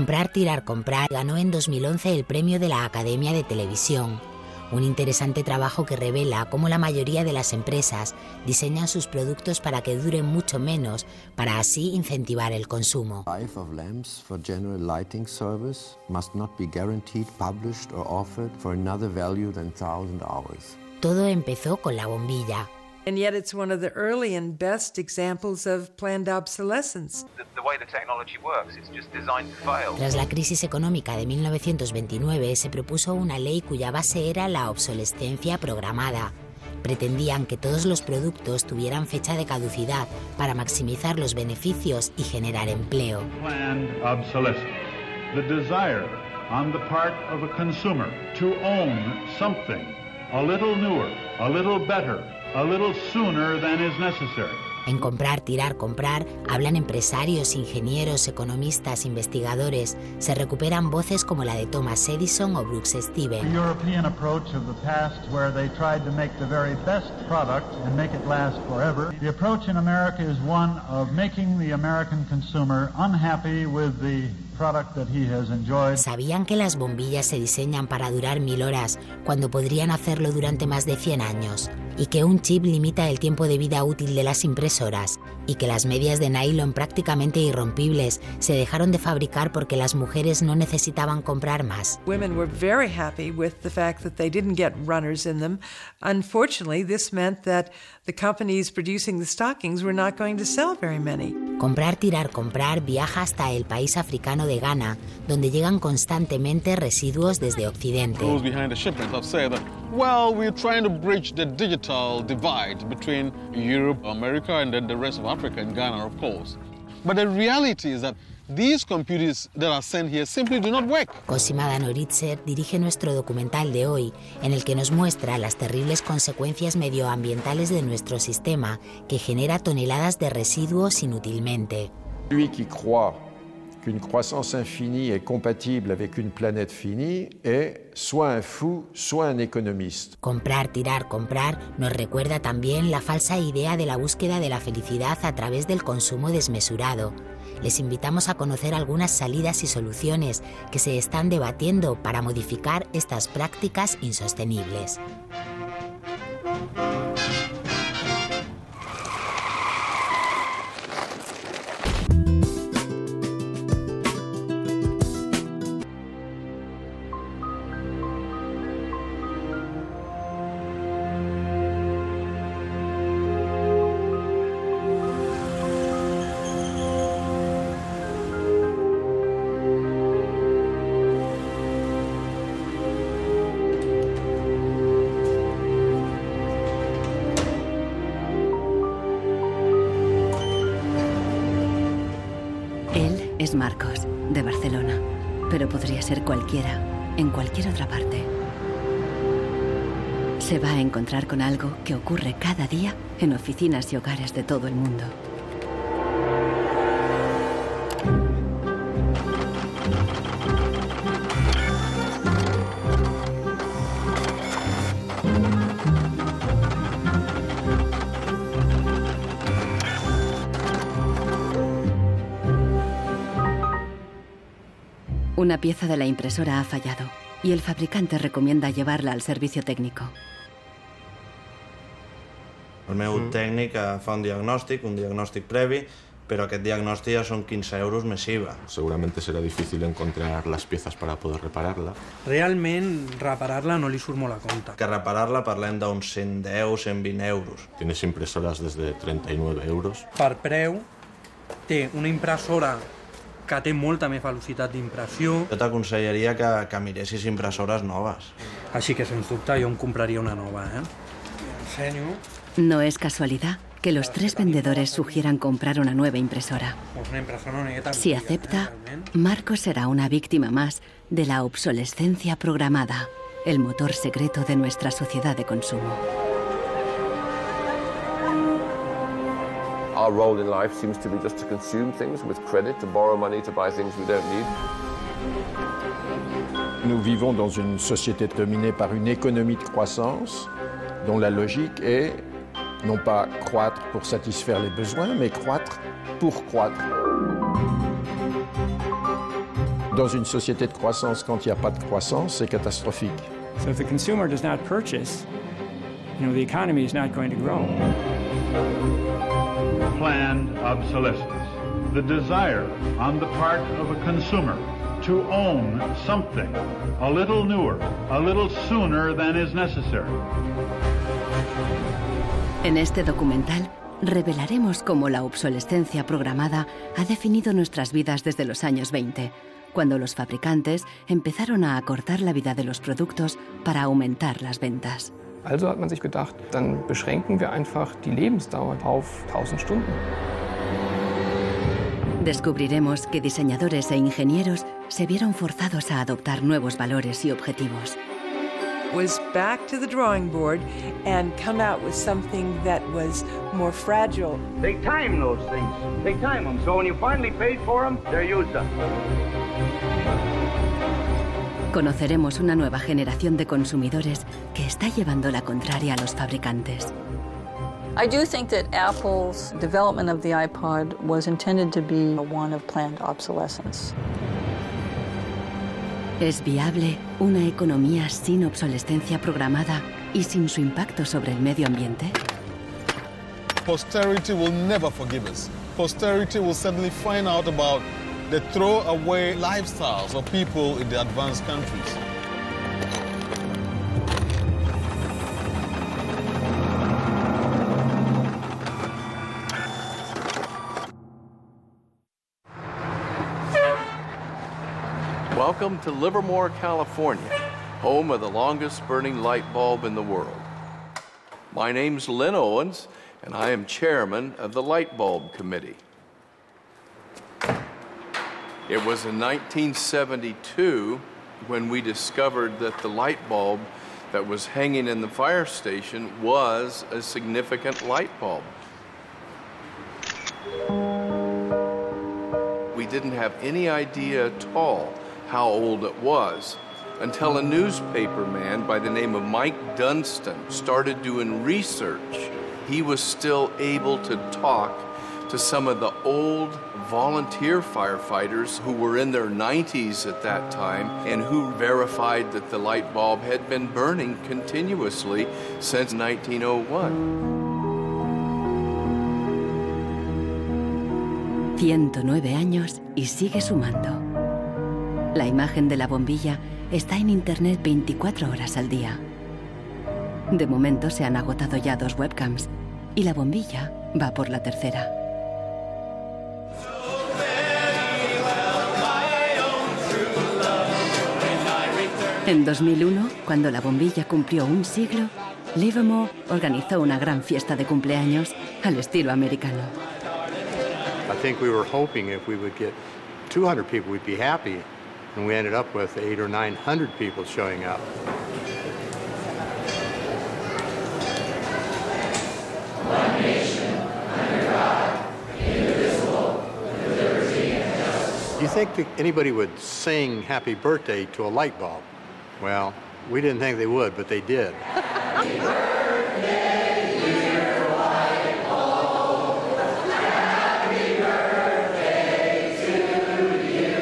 Comprar, tirar, comprar ganó en 2011 el premio de la Academia de Televisión. Un interesante trabajo que revela cómo la mayoría de las empresas diseñan sus productos para que duren mucho menos, para así incentivar el consumo. Life of lamps for general lighting service must not be guaranteed, published or offered for another value than 1,000 hours. Todo empezó con la bombilla. And yet it's one of the early and best examples of planned obsolescence. The way the technology works, it's just designed to fail. Tras la crisis económica de 1929 se propuso una ley cuya base era la obsolescencia programada. Pretendían que todos los productos tuvieran fecha de caducidad para maximizar los beneficios y generar empleo. Planned obsolescence. The desire on the part of a consumer to own something a little newer, a little better, a little sooner than is necessary. En comprar, tirar, comprar hablan empresarios, ingenieros, economistas, investigadores. Se recuperan voces como la de Thomas Edison o Brooks Stevens. The European approach of the past, where they tried to make the very best product and make it last forever. The approach in America is one of making the American consumer unhappy with the product that he has enjoyed. ¿Sabían que las bombillas se diseñan para durar 1000 horas cuando podrían hacerlo durante más de 100 años? Y que un chip limita el tiempo de vida útil de las impresoras, y que las medias de nylon prácticamente irrompibles se dejaron de fabricar porque las mujeres no necesitaban comprar más. Women were very happy with the fact that they didn't get runners in them. Unfortunately, this meant that the companies producing the stockings were not going to sell very many. Comprar, tirar, comprar viaja hasta el país africano de Ghana, donde llegan constantemente residuos desde Occidente. Those behind the shipments have said that, well, we're trying to bridge the digital divide between Europe, America, and then the rest of Africa and Ghana, of course. But the reality is that these computers that are sent here simply do not work. Cosima Danoritzer dirige nuestro documental de hoy, en el que nos muestra las terribles consecuencias medioambientales de nuestro sistema, que genera toneladas de residuos inútilmente. Lui qui croit qu'une croissance infinie est compatible avec une planète finie est soit un fou, soit un économiste. Comprar, tirar, comprar nos recuerda también la falsa idea de la búsqueda de la felicidad a través del consumo desmesurado. Les invitamos a conocer algunas salidas y soluciones que se están debatiendo para modificar estas prácticas insostenibles. Es Marcos, de Barcelona, pero podría ser cualquiera, en cualquier otra parte. Se va a encontrar con algo que ocurre cada día en oficinas y hogares de todo el mundo. Una pieza de la impresora ha fallado y el fabricante recomienda llevarla al servicio técnico. El meu tècnic fa un diagnòstic previ, pero aquest diagnòstic ja són 15 euros més IVA. Seguramente será difícil encontrar las piezas para poder repararla. Realment, reparar-la no li surt molt a compte. Que reparar-la parlem d'uns 110, 120 euros. Tienes impresoras desde 39 euros. Per preu, té una impressora que té molta més velocitat d'impressió. Jo t'aconsellaria que miressis impressores noves. Així que, sens dubte, jo em compraria una nova, Ensenyo. No es casualidad que los tres vendedores sugieran comprar una nueva impresora. Si acepta, Marcos será una víctima más de la obsolescencia programada, el motor secreto de nuestra sociedad de consumo. Our role in life seems to be just to consume things with credit, to borrow money to buy things we don't need. Nous vivons dans une société dominée par une économie de croissance dont la logique est non pas croître pour satisfaire les besoins, mais croître pour croître. Dans une société de croissance, quand il n'y a pas de croissance, c'est catastrophique. So if the consumer does not purchase, the economy is not going to grow. Planned obsolescence. The desire on the part of a consumer to own something a little newer, a little sooner than is necessary. En este documental revelaremos cómo la obsolescencia programada ha definido nuestras vidas desde los años 20, cuando los fabricantes empezaron a acortar la vida de los productos para aumentar las ventas. Also hat man sich gedacht, dann beschränken wir einfach die Lebensdauer auf 1000 Stunden. Descubriremos que diseñadores e ingenieros se vieron forzados a adoptar nuevos valores y objetivos. Was back to the drawing board and come out with something that was more fragile. Take time, those things. Take time them. So when you finally paid for them, they're used up. Conoceremos una nueva generación de consumidores que está llevando la contraria a los fabricantes. I do think that Apple's development of the iPod was intended to be one of planned obsolescence. ¿Es viable una economía sin obsolescencia programada y sin su impacto sobre el medio ambiente? Posterity will never forgive us. Posterity will suddenly find out about the throwaway lifestyles of people in the advanced countries. Welcome to Livermore, California, home of the longest burning light bulb in the world. My name's Lynn Owens, and I am chairman of the Light Bulb Committee. It was in 1972 when we discovered that the light bulb that was hanging in the fire station was a significant light bulb. We didn't have any idea at all how old it was until a newspaper man by the name of Mike Dunstan started doing research. He was still able to talk to some of the old volunteer firefighters who were in their 90s at that time and who verified that the light bulb had been burning continuously since 1901. 109 años y sigue sumando. La imagen de la bombilla está en Internet 24 horas al día. De momento se han agotado ya 2 webcams y la bombilla va por la tercera. En 2001, cuando la bombilla cumplió un siglo, Livermore organizó una gran fiesta de cumpleaños al estilo americano. I think we were hoping if we would get 200 people, we'd be happy. And we ended up with 800 or 900 people showing up. One nation, under God, indivisible, with liberty and justice. Do you think that anybody would sing happy birthday to a light bulb? Well, we didn't think they would, but they did. Happy birthday, dear light bulb. Happy birthday to you.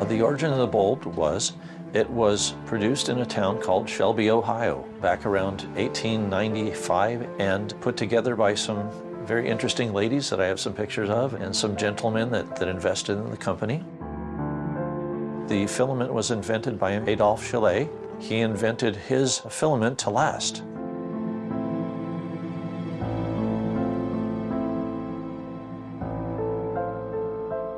The origin of the bulb was, it was produced in a town called Shelby, Ohio, back around 1895 and put together by some very interesting ladies that I have some pictures of and some gentlemen that invested in the company. The filament was invented by Adolphe Chaillet. He invented his filament to last.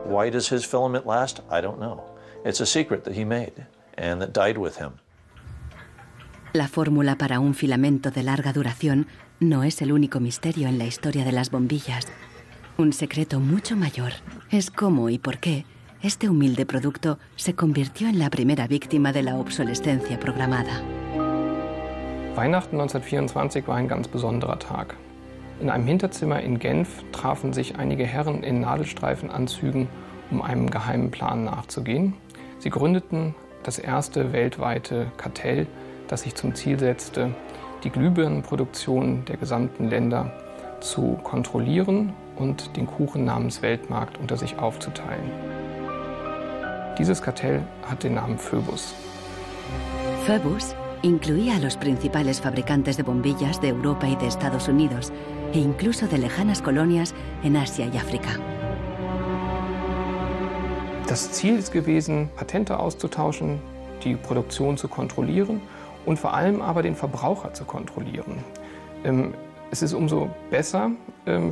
Why does his filament last? I don't know. It's a secret that he made and that died with him. La fórmula para un filamento de larga duración no es el único misterio en la historia de las bombillas. Un secreto mucho mayor es cómo y por qué este humilde producto se convirtió en la primera víctima de la obsolescencia programada. Weihnachten 1924 war ein ganz besonderer Tag. In einem Hinterzimmer in Genf trafen sich einige Herren in Nadelstreifenanzügen, um einem geheimen Plan nachzugehen. Sie gründeten das erste weltweite Kartell, das sich zum Ziel setzte, die Glühbirnenproduktion der gesamten Länder zu kontrollieren und den Kuchen namens Weltmarkt unter sich aufzuteilen. Dieses Kartell hat den Namen Phoebus. Phoebus incluía a los principales fabricantes de bombillas de Europa y de Estados Unidos, e incluso de lejanas colonias en Asia y África. Das Ziel ist gewesen, Patente auszutauschen, die Produktion zu kontrollieren und vor allem aber den Verbraucher zu kontrollieren. Es ist umso besser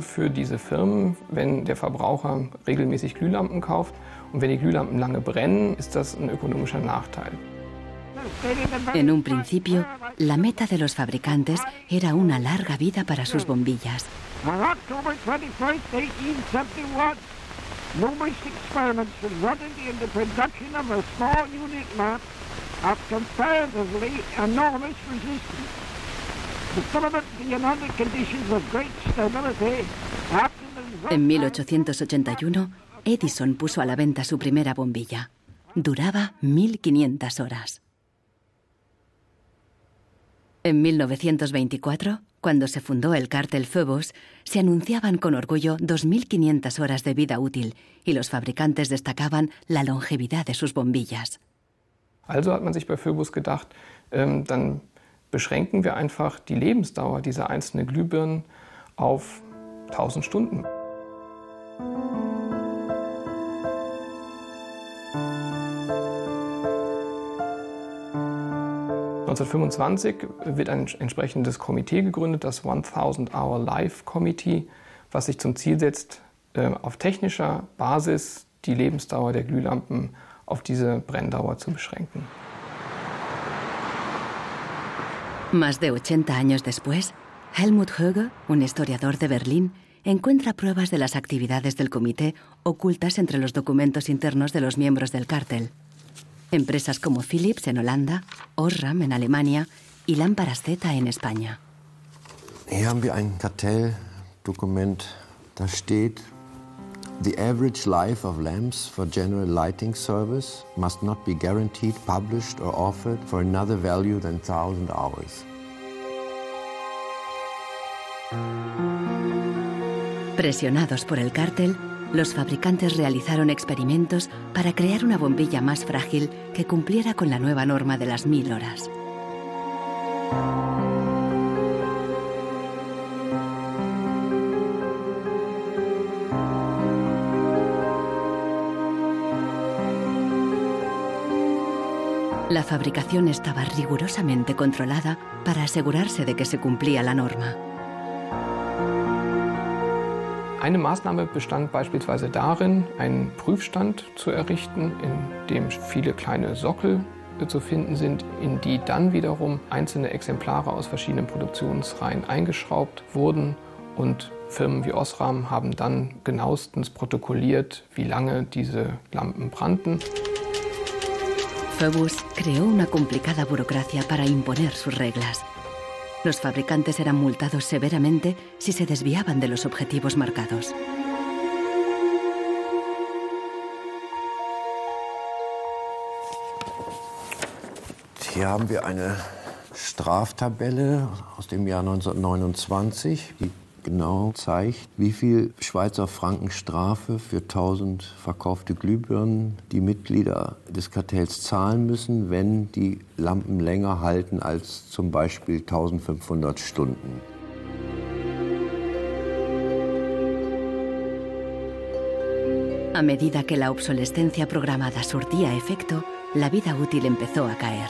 für diese Firmen, wenn der Verbraucher regelmäßig Glühlampen kauft, und wenn die Glühlampen lange brennen, ist das ein ökonomischer Nachteil. En un principio, la meta de los fabricantes era una larga vida para sus bombillas. On October 21st, 1871, numerous experiments resulted in the production of a small unit lamp of comparatively enormous resistance. The filament being under conditions of great stability after the... En 1881, Edison puso a la venta su primera bombilla. Duraba 1500 horas. En 1924, cuando se fundó el cártel Phoebus, se anunciaban con orgullo 2500 horas de vida útil y los fabricantes destacaban la longevidad de sus bombillas. Also hat man sich bei Phoebus gedacht, dann beschränken wir einfach die Lebensdauer dieser einzelnen Glühbirnen auf 1000 Stunden. (1925) wird ein entsprechendes Komitee gegründet, das 1000-Hour Life Committee, was sich zum Ziel setzt, auf technischer Basis die Lebensdauer der Glühlampen auf diese Brenndauer zu beschränken. Más de 80 años después, Helmut Höge, un historiador de Berlín, encuentra pruebas de las actividades del comité ocultas entre los documentos internos de los miembros del cártel. Empresas como Philips en Holanda, Osram en Alemania y Lámparas Z en España. Hier haben wir ein Kartelldokument, da steht: The average life of lamps for general lighting service must not be guaranteed, published or offered for another value than 1000 hours. Presionados por el cártel, los fabricantes realizaron experimentos para crear una bombilla más frágil que cumpliera con la nueva norma de las 1000 horas. La fabricación estaba rigurosamente controlada para asegurarse de que se cumplía la norma. Eine Maßnahme bestand beispielsweise darin, einen Prüfstand zu errichten, in dem viele kleine Sockel zu finden sind, in die dann wiederum einzelne Exemplare aus verschiedenen Produktionsreihen eingeschraubt wurden, und Firmen wie Osram haben dann genauestens protokolliert, wie lange diese Lampen brannten. Phoebus creó una complicada burocracia para imponer sus reglas. Los fabricantes eran multados severamente si se desviaban de los objetivos marcados. Hier haben wir eine Straftabelle aus dem Jahr 1929, die genau zeigt, wie viel Schweizer Franken Strafe für 1000 verkaufte Glühbirnen die Mitglieder des Kartells zahlen müssen, wenn die Lampen länger halten als zum Beispiel 1500 Stunden. A medida que la obsolescencia programada surtía efecto, la vida útil empezó a caer.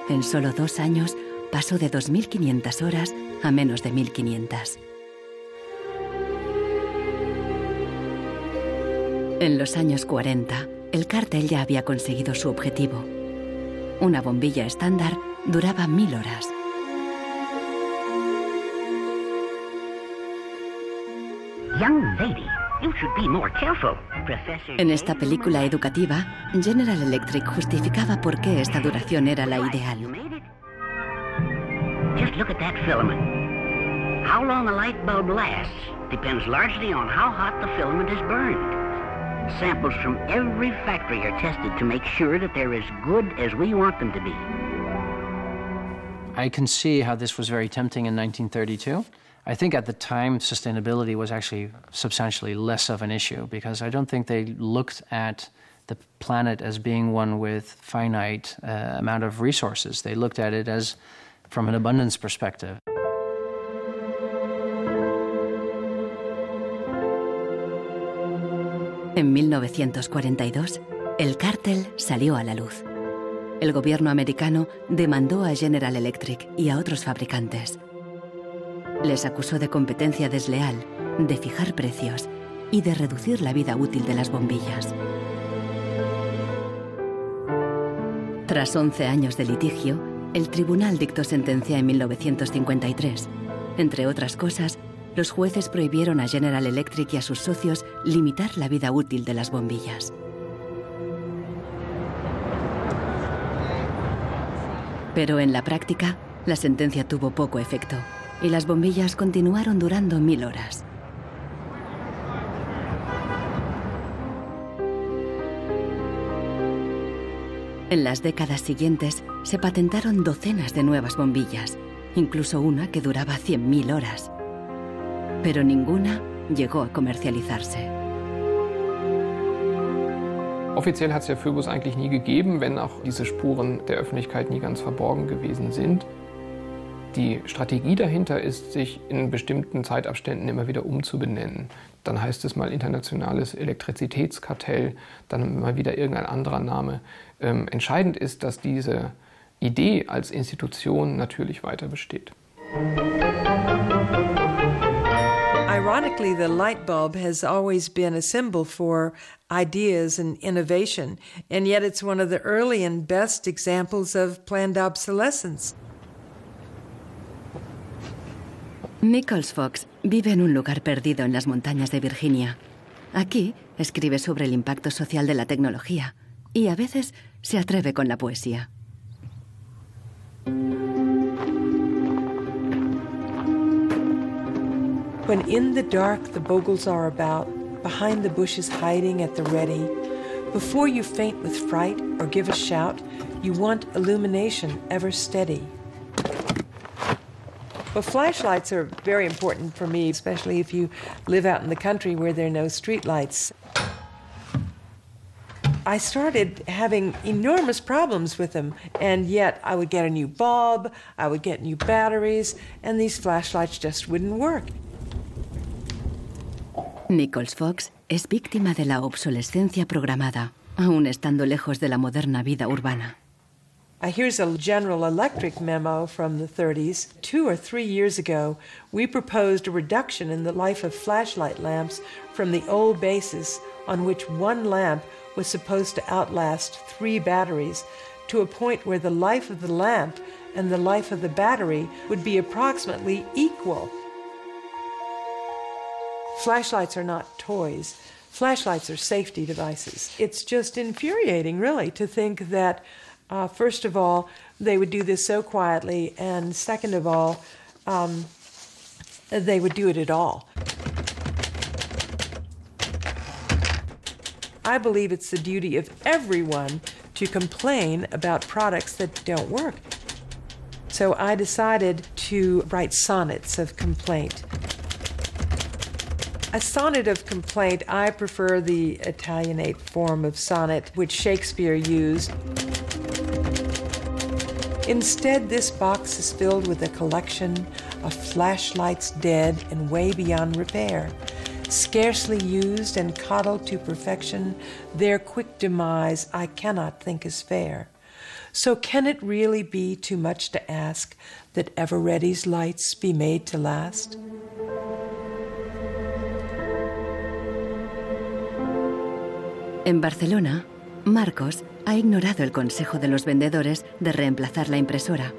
En solo 2 años pasó de 2500 horas a menos de 1500. En los años 40, el cártel ya había conseguido su objetivo. Una bombilla estándar duraba 1000 horas. Young lady, you should be more careful. En esta película educativa, General Electric justificaba por qué esta duración era la ideal. Just look at that filament. How long a light bulb lasts depends largely on how hot the filament is burned. Samples from every factory are tested to make sure that they're as good as we want them to be. I can see how this was very tempting in 1932. I think at the time, sustainability was actually substantially less of an issue because I don't think they looked at the planet as being one with finite amount of resources. They looked at it as from an abundance perspective. En 1942, el cártel salió a la luz. El gobierno americano demandó a General Electric y a otros fabricantes. Les acusó de competencia desleal, de fijar precios y de reducir la vida útil de las bombillas. Tras 11 años de litigio, el tribunal dictó sentencia en 1953. Entre otras cosas, los jueces prohibieron a General Electric y a sus socios limitar la vida útil de las bombillas. Pero en la práctica, la sentencia tuvo poco efecto y las bombillas continuaron durando 1000 horas. En las décadas siguientes, se patentaron docenas de nuevas bombillas, incluso una que duraba 100.000 horas. Pero ninguna llegó a comercializarse. Offiziell hat es ja Phoebus eigentlich nie gegeben, wenn auch diese Spuren der Öffentlichkeit nie ganz verborgen gewesen sind. Die Strategie dahinter ist, sich in bestimmten Zeitabständen immer wieder umzubenennen. Dann heißt es mal internationales Elektrizitätskartell, dann mal wieder irgendein anderer Name. Entscheidend ist, dass diese Idee als Institution natürlich weiter besteht. Ironically, the light bulb has always been a symbol for ideas and innovation, and yet it's one of the early and best examples of planned obsolescence. Nichols Fox vive en un lugar perdido en las montañas de Virginia. Aquí escribe sobre el impacto social de la tecnología y a veces se atreve con la poesía. When in the dark the bogles are about, behind the bushes hiding at the ready, before you faint with fright or give a shout, you want illumination ever steady. Well, flashlights are very important for me, especially if you live out in the country where there are no street lights. I started having enormous problems with them, and yet I would get a new bulb, I would get new batteries, and these flashlights just wouldn't work. Nichols Fox es víctima de la obsolescencia programada, aún estando lejos de la moderna vida urbana. Here's a General Electric memo from the 30s. 2 or 3 years ago, we proposed a reduction in the life of flashlight lamps from the old basis on which one lamp was supposed to outlast 3 batteries to a point where the life of the lamp and the life of the battery would be approximately equal. Flashlights are not toys. Flashlights are safety devices. It's just infuriating, really, to think that first of all, they would do this so quietly, and second of all, they would do it at all. I believe it's the duty of everyone to complain about products that don't work. So I decided to write sonnets of complaint. A sonnet of complaint, I prefer the Italianate form of sonnet, which Shakespeare used. Instead, this box is filled with a collection of flashlights dead and way beyond repair. Scarcely used and coddled to perfection, their quick demise I cannot think is fair. So can it really be too much to ask that Eveready's lights be made to last? En Barcelona, Marcos ha ignorado el consejo de los vendedores de reemplazar la impresora.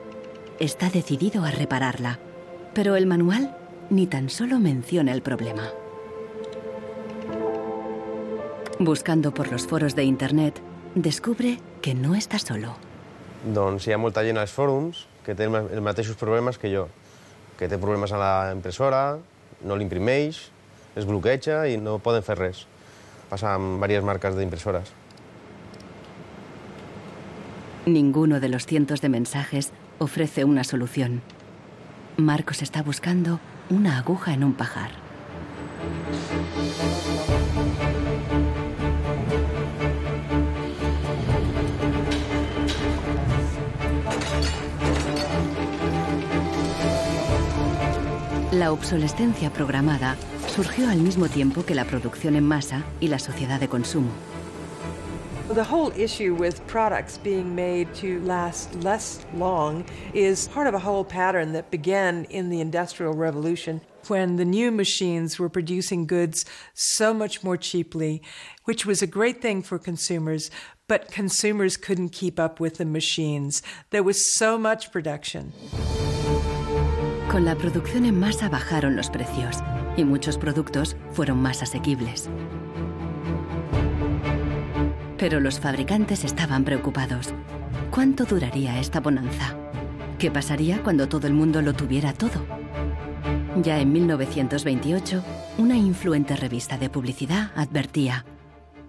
Está decidido a repararla, pero el manual ni tan solo menciona el problema. Buscando por los foros de internet, descubre que no está solo. Doncs hi ha molta gent als fòrums que té els mateixos problemes que jo, que té problemes a la impressora, no l'imprimeix, es bloqueja i no poden fer res. Pasa en varias marcas de impresoras. Ninguno de los cientos de mensajes ofrece una solución. Marcos está buscando una aguja en un pajar. La obsolescencia programada surgió al mismo tiempo que la producción en masa y la sociedad de consumo. The whole issue with products being made to last less long is part of a whole pattern that began in the Industrial Revolution, when the new machines were producing goods so much more cheaply, which was a great thing for consumers, but consumers couldn't keep up with the machines. There was so much production. Con la producción en masa bajaron los precios y muchos productos fueron más asequibles. Pero los fabricantes estaban preocupados. ¿Cuánto duraría esta bonanza? ¿Qué pasaría cuando todo el mundo lo tuviera todo? Ya en 1928, una influente revista de publicidad advertía: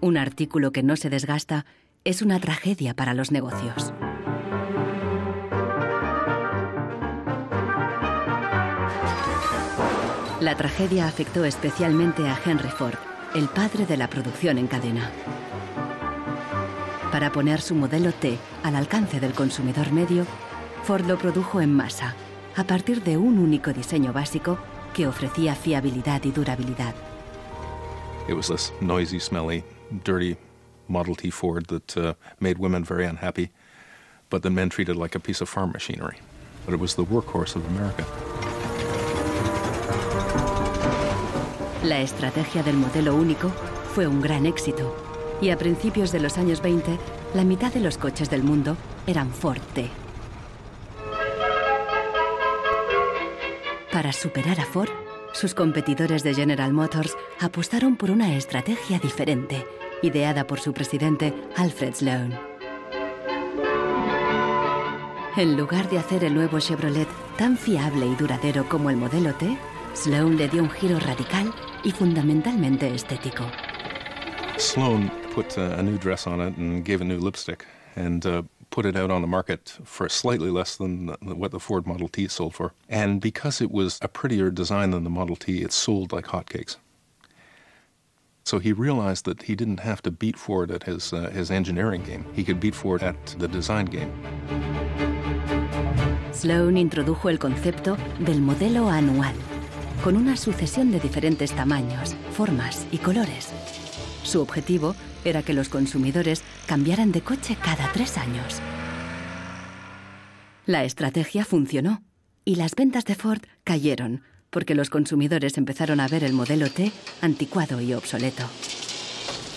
un artículo que no se desgasta es una tragedia para los negocios. La tragedia afectó especialmente a Henry Ford, el padre de la producción en cadena. Para poner su modelo T al alcance del consumidor medio, Ford lo produjo en masa, a partir de un único diseño básico que ofrecía fiabilidad y durabilidad. It was this noisy, smelly, dirty Model T Ford that made women very unhappy, but the men treated like a piece of farm machinery. But it was the workhorse of America. La estrategia del modelo único fue un gran éxito y a principios de los años 20, la mitad de los coches del mundo eran Ford T. Para superar a Ford, sus competidores de General Motors apostaron por una estrategia diferente, ideada por su presidente Alfred Sloan. En lugar de hacer el nuevo Chevrolet tan fiable y duradero como el modelo T, Sloan le dio un giro radical y fundamentalmente estético. Sloan put a new dress on it and gave a new lipstick and put it out on the market for slightly less than what the Ford Model T sold for. And because it was a prettier design than the Model T, it sold like hotcakes. So he realized that he didn't have to beat Ford at his engineering game. He could beat Ford at the design game. Sloan introdujo el concepto del modelo anual, con una sucesión de diferentes tamaños, formas y colores. Su objetivo era que los consumidores cambiaran de coche cada 3 años. La estrategia funcionó y las ventas de Ford cayeron porque los consumidores empezaron a ver el modelo T anticuado y obsoleto.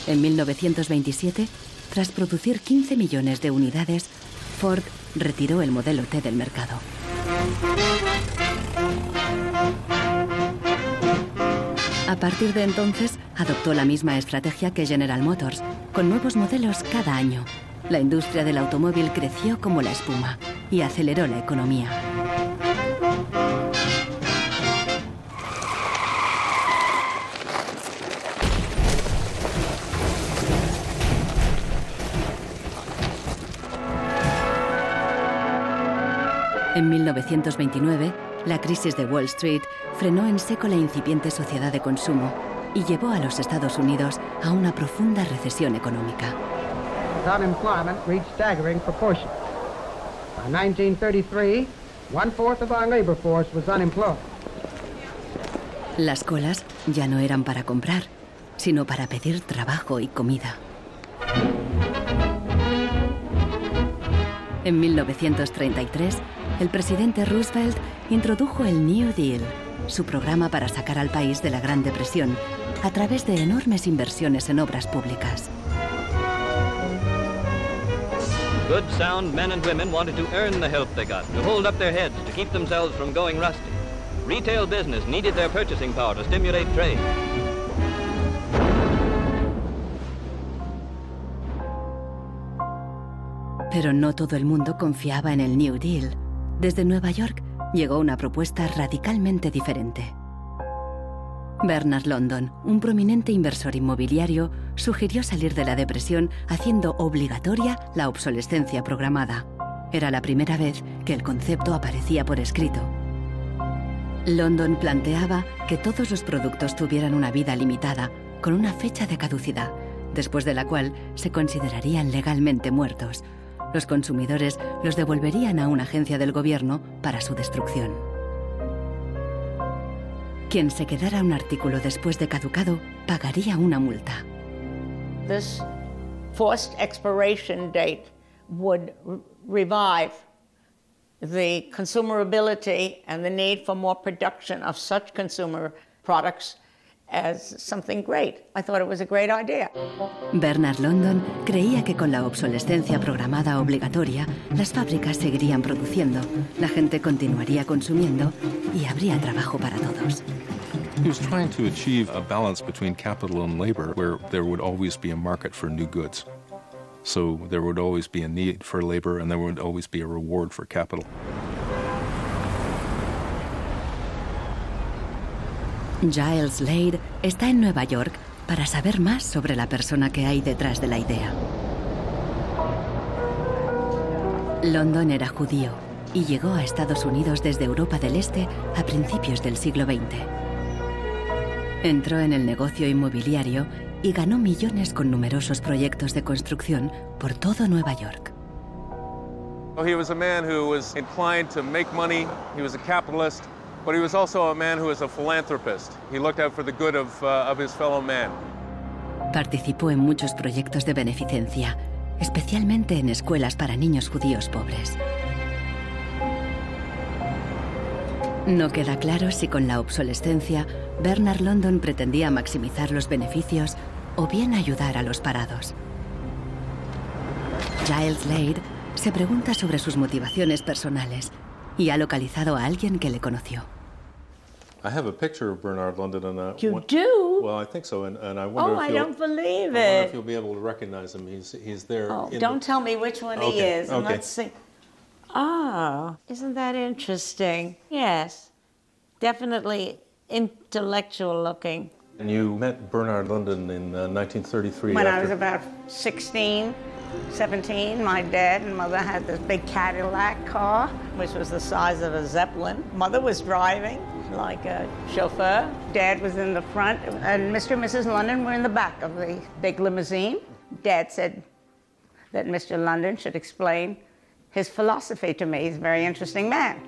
En 1927, tras producir 15 millones de unidades, Ford retiró el modelo T del mercado. A partir de entonces, adoptó la misma estrategia que General Motors, con nuevos modelos cada año. La industria del automóvil creció como la espuma y aceleró la economía. En 1929, la crisis de Wall Street frenó en seco la incipiente sociedad de consumo y llevó a los Estados Unidos a una profunda recesión económica. Unemployment reached staggering proportions. By 1933, 1/4 of our labor force was unemployed. Las colas ya no eran para comprar, sino para pedir trabajo y comida. En 1933, el presidente Roosevelt introdujo el New Deal, su programa para sacar al país de la Gran Depresión, a través de enormes inversiones en obras públicas. Good, sound men and women wanted to earn the help they got, to hold up their heads, to keep themselves from going rusty. Retail business needed their purchasing power to stimulate trade. Pero no todo el mundo confiaba en el New Deal. Desde Nueva York llegó una propuesta radicalmente diferente. Bernard London, un prominente inversor inmobiliario, sugirió salir de la depresión haciendo obligatoria la obsolescencia programada. Era la primera vez que el concepto aparecía por escrito. London planteaba que todos los productos tuvieran una vida limitada, con una fecha de caducidad, después de la cual se considerarían legalmente muertos. Los consumidores los devolverían a una agencia del gobierno para su destrucción. Quien se quedara un artículo después de caducado pagaría una multa. This forced expiration date would revive the consumerability and the need for more production of such consumer products as something great. I thought it was a great idea. Bernard London creía que con la obsolescencia programada obligatoria, las fábricas seguirían produciendo, la gente continuaría consumiendo y habría trabajo para todos. He was trying to achieve a balance between capital and labor where there would always be a market for new goods. So there would always be a need for labor and there would always be a reward for capital. Giles Lade está en Nueva York para saber más sobre la persona que hay detrás de la idea. London era judío y llegó a Estados Unidos desde Europa del Este a principios del siglo XX. Entró en el negocio inmobiliario y ganó millones con numerosos proyectos de construcción por todo Nueva York. He was a man who was inclined to make money. He was a capitalist. But he was also a man who was a philanthropist. He looked out for the good of his fellow man. Participó en muchos proyectos de beneficencia, especialmente en escuelas para niños judíos pobres. No queda claro si con la obsolescencia Bernard London pretendía maximizar los beneficios o bien ayudar a los parados. Giles Lade se pregunta sobre sus motivaciones personales y ha localizado a alguien que le conoció. I have a picture of Bernard London, and you do? Well, I think so, and I wonder if I don't believe I it. wonder if you'll be able to recognize him. He's there. Oh, don't tell me which one he is. And let's see. Ah, isn't that interesting? Yes, definitely intellectual looking. And you met Bernard London in 1933. When I was about 16, 17, my dad and mother had this big Cadillac car, which was the size of a Zeppelin. Mother was driving like a chauffeur. Dad was in the front, and Mr. and Mrs. London were in the back of the big limousine. Dad said that Mr. London should explain his philosophy to me. He's a very interesting man.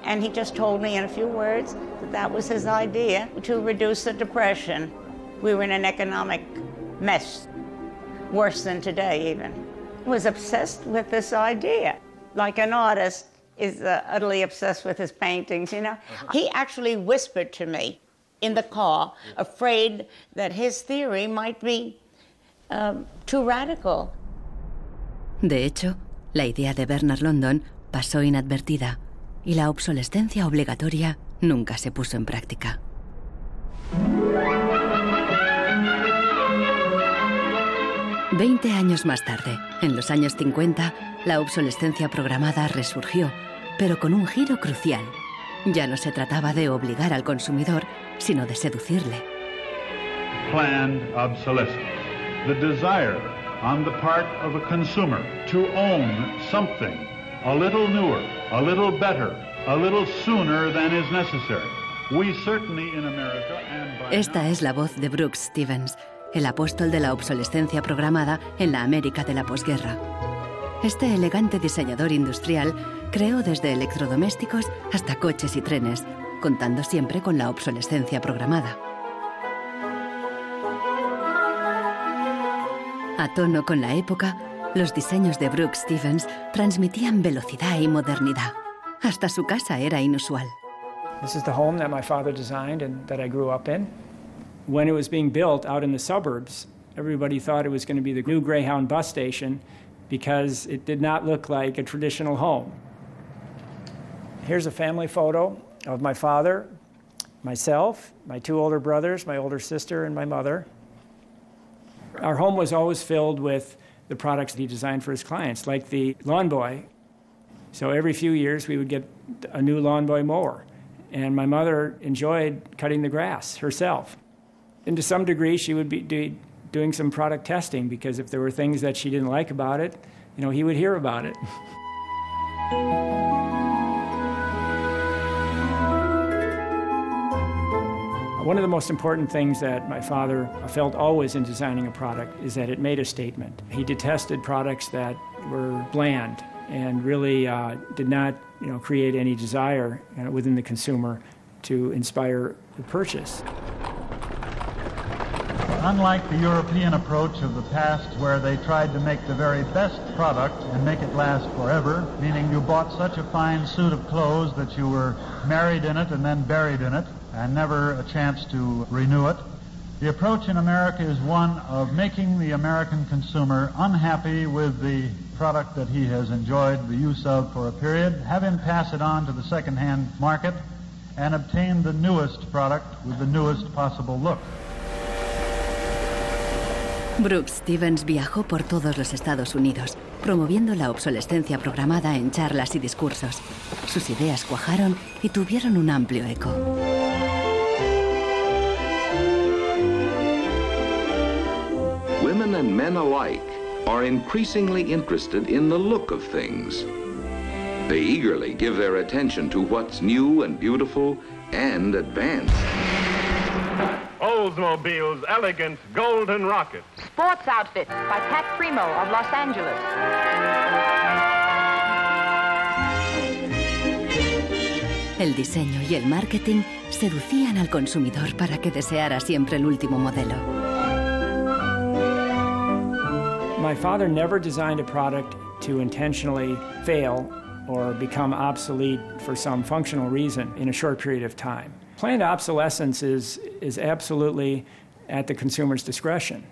And he just told me in a few words that that was his idea to reduce the Depression. We were in an economic mess, worse than today even. He was obsessed with this idea. Like an artist is utterly obsessed with his paintings, you know. He actually whispered to me in the car, afraid that his theory might be too radical. De hecho, la idea de Bernard London pasó inadvertida y la obsolescencia obligatoria nunca se puso en práctica. Veinte años más tarde, en los años 50, la obsolescencia programada resurgió, pero con un giro crucial. Ya no se trataba de obligar al consumidor, sino de seducirle. Planned obsolescence. The desire on the part of a consumer to own something a little newer, a little better, a little sooner than is necessary. We certainly in America and by Esta es la voz de Brooks Stevens, el apóstol de la obsolescencia programada en la América de la posguerra. Este elegante diseñador industrial creó desde electrodomésticos hasta coches y trenes, contando siempre con la obsolescencia programada. A tono con la época, los diseños de Brooks Stevens transmitían velocidad y modernidad. Hasta su casa era inusual. This is the home that my father designed and that I grew up in. When it was being built out in the suburbs, everybody thought it was going to be the new Greyhound bus station because it did not look like a traditional home. Here's a family photo of my father, myself, my two older brothers, my older sister, and my mother. Our home was always filled with the products he designed for his clients, like the Lawn Boy. So every few years we would get a new Lawn Boy mower. And my mother enjoyed cutting the grass herself. And to some degree, she would be doing some product testing, because if there were things that she didn't like about it, you know, he would hear about it. One of the most important things that my father felt always in designing a product is that it made a statement. He detested products that were bland and really did not, create any desire within the consumer to inspire the purchase. Unlike the European approach of the past where they tried to make the very best product and make it last forever, meaning you bought such a fine suit of clothes that you were married in it and then buried in it and never a chance to renew it, the approach in America is one of making the American consumer unhappy with the product that he has enjoyed the use of for a period, have him pass it on to the second-hand market, and obtain the newest product with the newest possible look. Brooks Stevens viajó por todos los Estados Unidos, promoviendo la obsolescencia programada en charlas y discursos. Sus ideas cuajaron y tuvieron un amplio eco. Women and men alike are increasingly interested in the look of things. They eagerly give their attention to what's new and beautiful and advanced. Oldsmobile's elegant golden rocket. Sports outfit by Pat Primo of Los Angeles. El diseño y el marketing seducían al consumidor para que deseara siempre el último modelo. My father never designed a product to intentionally fail or become obsolete for some functional reason in a short period of time. Planned obsolescence is absolutely at the consumer's discretion.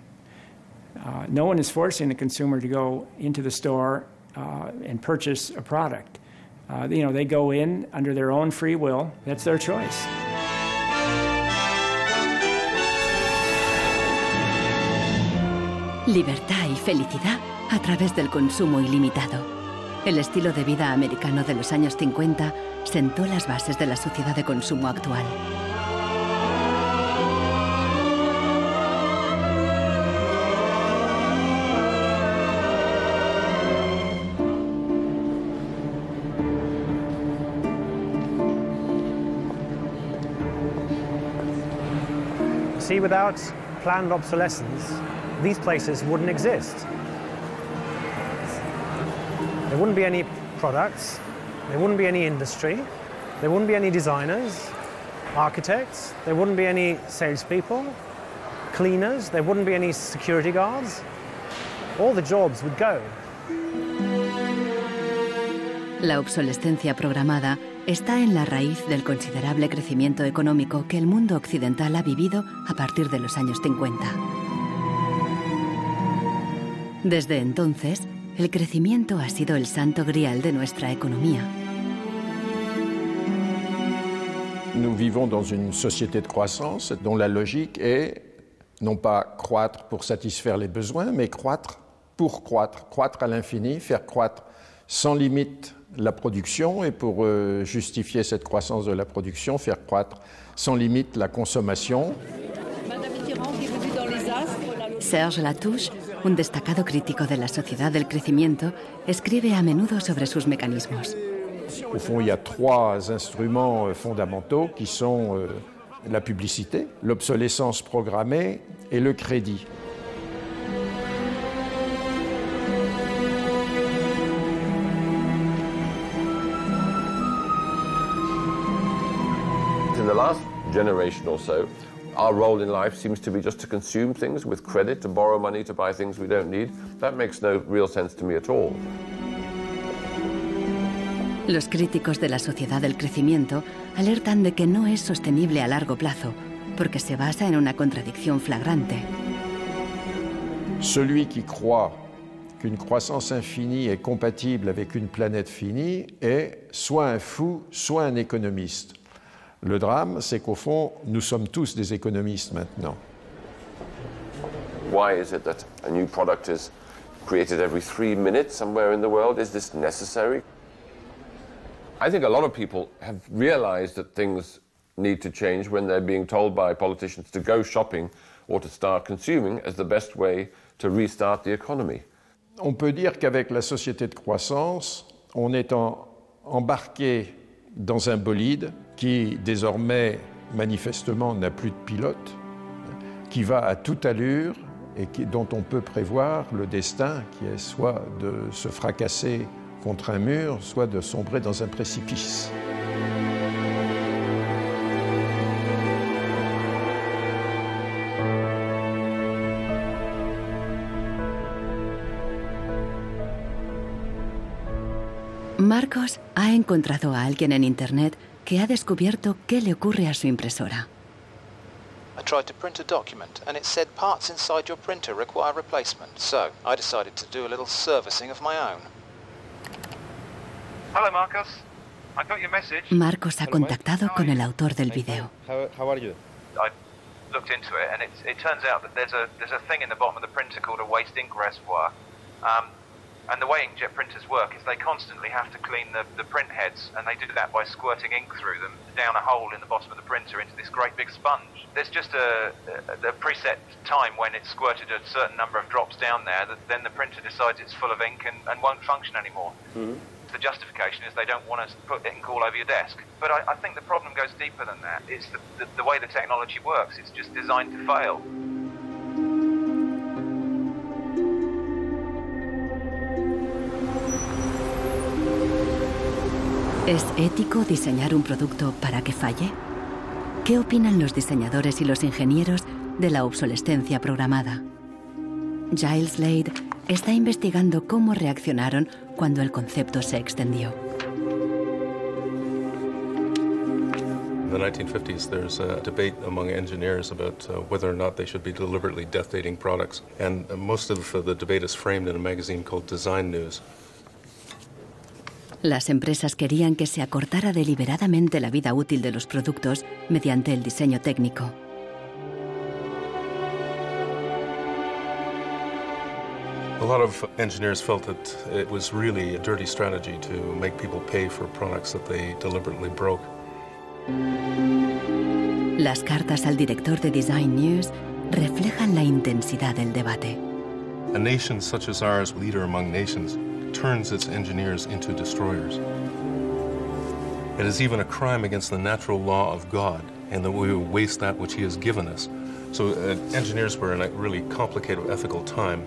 No one is forcing the consumer to go into the store and purchase a product. They go in under their own free will. That's their choice. Libertad y felicidad a través del consumo ilimitado. El estilo de vida americano de los años 50 sentó las bases de la sociedad de consumo actual. See, without planned obsolescence, these places wouldn't exist. There wouldn't be any products, there wouldn't be any industry, there wouldn't be any designers, architects, there wouldn't be any salespeople, cleaners, there wouldn't be any security guards. All the jobs would go. La obsolescencia programada está en la raíz del considerable crecimiento económico que el mundo occidental ha vivido a partir de los años 50. Desde entonces, el crecimiento ha sido el santo grial de nuestra economía. Nous vivons dans une société de croissance dont la logique est non pas croître pour satisfaire les besoins, mais croître pour croître, croître à l'infini, faire croître sans limite la production et pour justifier cette croissance de la production, faire croître sans limite la consommation. Serge Latouche, un destacado crítico de la sociedad del crecimiento, escribe a menudo sobre sus mecanismos. Au fond, il y a trois instruments fondamentaux qui sont la publicité, l'obsolescence programmée et le crédit. In the last generation or so, our role in life seems to be just to consume things with credit, to borrow money to buy things we don't need. That makes no real sense to me at all. Los críticos de la sociedad del crecimiento alertan de que no es sostenible a largo plazo, porque se basa en una contradicción flagrante. Celui qui croit qu'une croissance infinie est compatible avec une planète finie est soit un fou, soit un économiste. Le drame, c'est qu'au fond, nous sommes tous des économistes maintenant. Why is it that a new product is created every 3 minutes somewhere in the world? Is this necessary? I think a lot of people have realized that things need to change when they're being told by politicians to go shopping or to start consuming as the best way to restart the economy. On peut dire qu'avec la société de croissance, on est embarqué dans un bolide qui désormais manifestement n'a plus de pilote, qui va à toute allure et dont on peut prévoir le destin, qui est soit de se fracasser contre un mur, soit de sombrer dans un précipice. Marcos ha encontrado a alguien en Internet que ha descubierto qué le ocurre a su impresora. I tried to print a document and it said parts inside your printer require replacement. So I decided to do a little servicing of my own. Hello, Marcos. I got your message. Marcos ha contactado con el autor del video. How are you? I looked into it and it turns out that there's a thing in the bottom of the printer called a waste ink reservoir. And the way inkjet printers work is they constantly have to clean the print heads, and they do that by squirting ink through them down a hole in the bottom of the printer into this great big sponge. There's just a preset time when it's squirted a certain number of drops down there, that then the printer decides it's full of ink and won't function anymore. Mm-hmm. The justification is they don't want to put ink all over your desk. But I think the problem goes deeper than that. It's the way the technology works. It's just designed to fail. ¿Es ético diseñar un producto para que falle? ¿Qué opinan los diseñadores y los ingenieros de la obsolescencia programada? Giles Slade está investigando cómo reaccionaron cuando el concepto se extendió. In the 1950s, there's a debate among engineers about whether or not they should be deliberately death dating products. And most of the debate is framed in a magazine called Design News. Las empresas querían que se acortara deliberadamente la vida útil de los productos mediante el diseño técnico. A lot of engineers felt that it was really a dirty strategy to make people pay for products that they deliberately broke. Las cartas al director de Design News reflejan la intensidad del debate. A nation such as ours, leader among nations, turns its engineers into destroyers. It is even a crime against the natural law of God, and that we waste that which He has given us. So engineers were in a really complicated ethical time.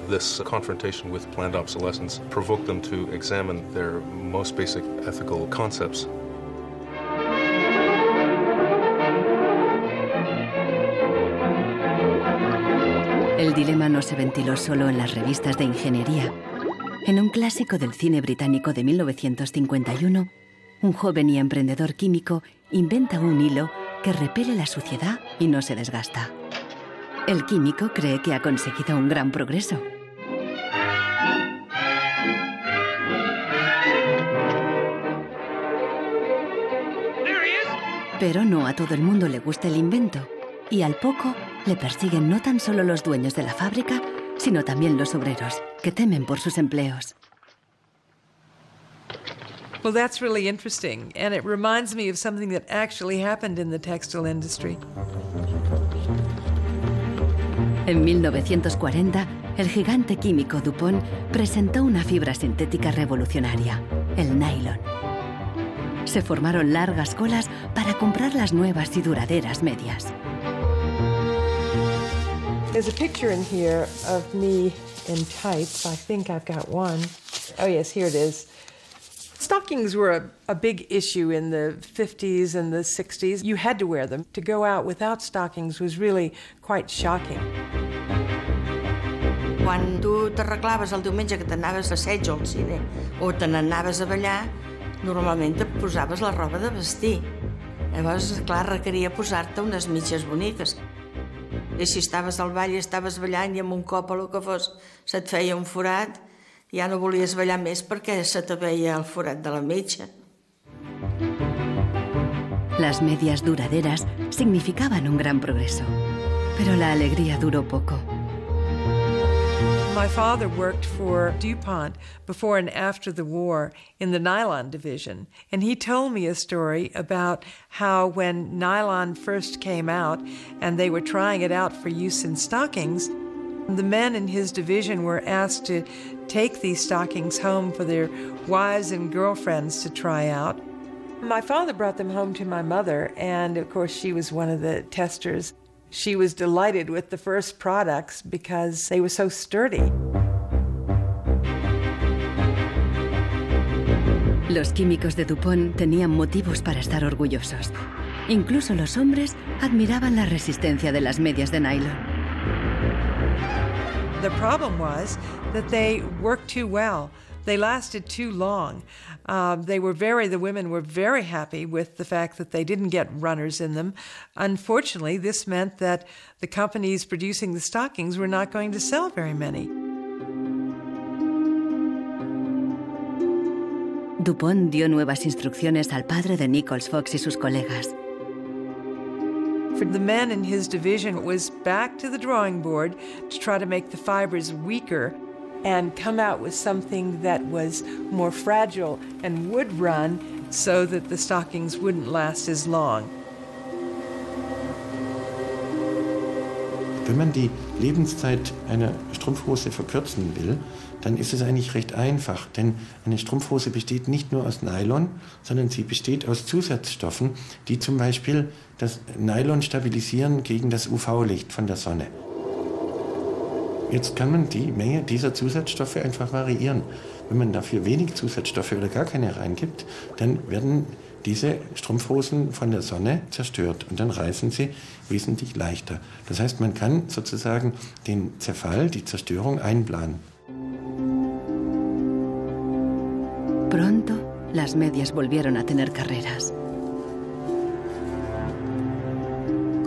This confrontation with planned obsolescence provoked them to examine their most basic ethical concepts. El dilema no se ventiló solo en las revistas de ingeniería. En un clásico del cine británico de 1951, un joven y emprendedor químico inventa un hilo que repele la suciedad y no se desgasta. El químico cree que ha conseguido un gran progreso. Pero no a todo el mundo le gusta el invento, y al poco le persiguen no tan solo los dueños de la fábrica, sino también los obreros, que temen por sus empleos. Well, that's really interesting, and it reminds me of something that actually happened in the textile industry. En 1940, el gigante químico DuPont presentó una fibra sintética revolucionaria, el nylon. Se formaron largas colas para comprar las nuevas y duraderas medias. There's a picture in here of me in tights. I think I've got one. Oh, yes, here it is. Stockings were a big issue in the 50s and the 60s. You had to wear them. To go out without stockings was really quite shocking. Quan tu t'arreglaves el diumenge que t'anaves a assaig o al cine o te n'anaves a ballar, normalment et posaves la roba de vestir. Llavors, clar, requeria posar-te unes mitges boniques. I si estaves al ball i estaves ballant i amb un cop o el que fos se't feia un forat, ja no volies ballar més perquè se te veia el forat de la mitja. Las medias duraderas significaban un gran progreso, pero la alegría duró poco. My father worked for DuPont before and after the war in the nylon division, and he told me a story about how when nylon first came out and they were trying it out for use in stockings, the men in his division were asked to take these stockings home for their wives and girlfriends to try out. My father brought them home to my mother, and of course she was one of the testers. She was delighted with the first products because they were so sturdy. Los químicos de DuPont tenían motivos para estar orgullosos. Incluso los hombres admiraban la resistencia de las medias de nylon. The problem was that they worked too well. They lasted too long. The women were very happy with the fact that they didn't get runners in them. Unfortunately, this meant that the companies producing the stockings were not going to sell very many. DuPont dio nuevas instrucciones al padre de Nichols Fox y sus colegas. For the men in his division, it was back to the drawing board to try to make the fibers weaker and come out with something that was more fragile and would run so that the stockings wouldn't last as long. Wenn man die Lebenszeit einer Strumpfhose verkürzen will, dann ist es eigentlich recht einfach, denn eine Strumpfhose besteht nicht nur aus Nylon, sondern sie besteht aus Zusatzstoffen, die zum Beispiel das Nylon stabilisieren gegen das UV-Licht von der Sonne. Jetzt kann man die Menge dieser Zusatzstoffe einfach variieren. Wenn man dafür wenig Zusatzstoffe oder gar keine reingibt, dann werden diese Strumpfhosen von der Sonne zerstört und dann reißen sie wesentlich leichter. Das heißt, man kann sozusagen den Zerfall, die Zerstörung einplanen. Pronto, las medias volvieron a tener carreras.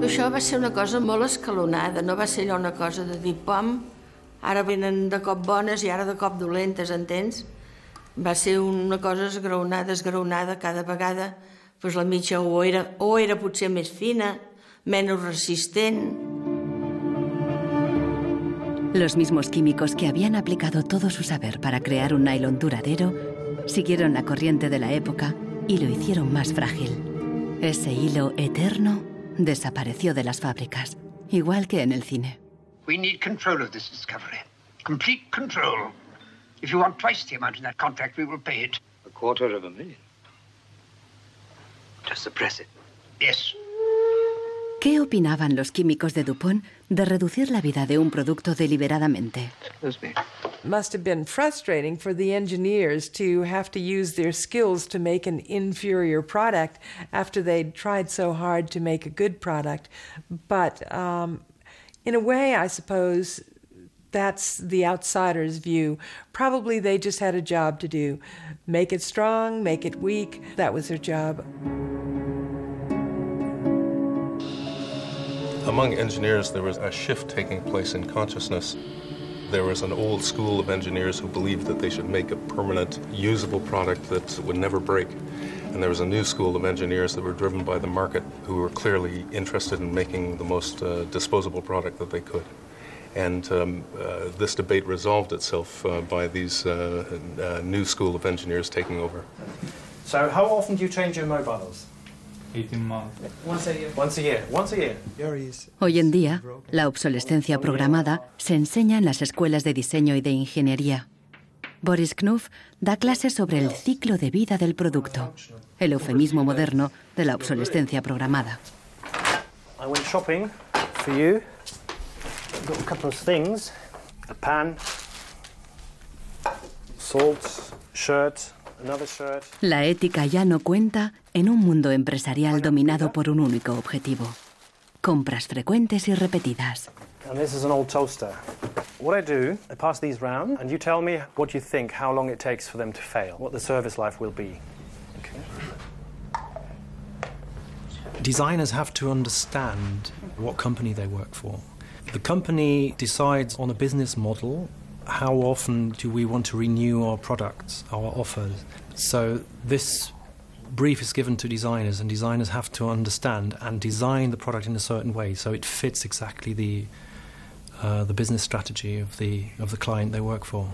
Això va ser una cosa molt escalonada, no va ser allò una cosa de dir, pam, ara venen de cop bones i ara de cop dolentes, entens? Va ser una cosa esgraonada cada vegada, doncs la mitja o era potser més fina, menys resistent. Los mismos químicos que habían aplicado todo su saber para crear un nylon duradero siguieron la corriente de la época y lo hicieron más frágil. Ese hilo eterno desapareció de las fábricas, igual que en el cine. We need control of this discovery. Complete control. If you want twice the amount in that contract, we will pay it. $250,000. To suppress it. Yes. ¿Qué opinaban los químicos de DuPont de reducir la vida de un producto deliberadamente? Must have been frustrating for the engineers to have to use their skills to make an inferior product after they'd tried so hard to make a good product. But in a way, I suppose that's the outsider's view. Probably they just had a job to do. Make it strong, make it weak. That was their job. Among engineers, there was a shift taking place in consciousness. There was an old school of engineers who believed that they should make a permanent, usable product that would never break. And there was a new school of engineers that were driven by the market, who were clearly interested in making the most disposable product that they could. And this debate resolved itself by these new school of engineers taking over. So how often do you change your mobiles? 18 months. Once a year. Once a year. Once a year. Hoy en día, la obsolescencia programada se enseña en las escuelas de diseño y de ingeniería. Boris Knuth da clases sobre el ciclo de vida del producto, el eufemismo moderno de la obsolescencia programada. I went shopping for you. Got a couple of things: a pan, salt, shirt. La ética ya no cuenta en un mundo empresarial dominado por un único objetivo: compras frecuentes y repetidas. And this is an old toaster. What I do, I pass these round, and you tell me what you think, how long it takes for them to fail, what the service life will be. Okay. Designers have to understand what company they work for. The company decides on a business model. How often do we want to renew our products, our offers? So this brief is given to designers, and designers have to understand and design the product in a certain way so it fits exactly the business strategy of the client they work for.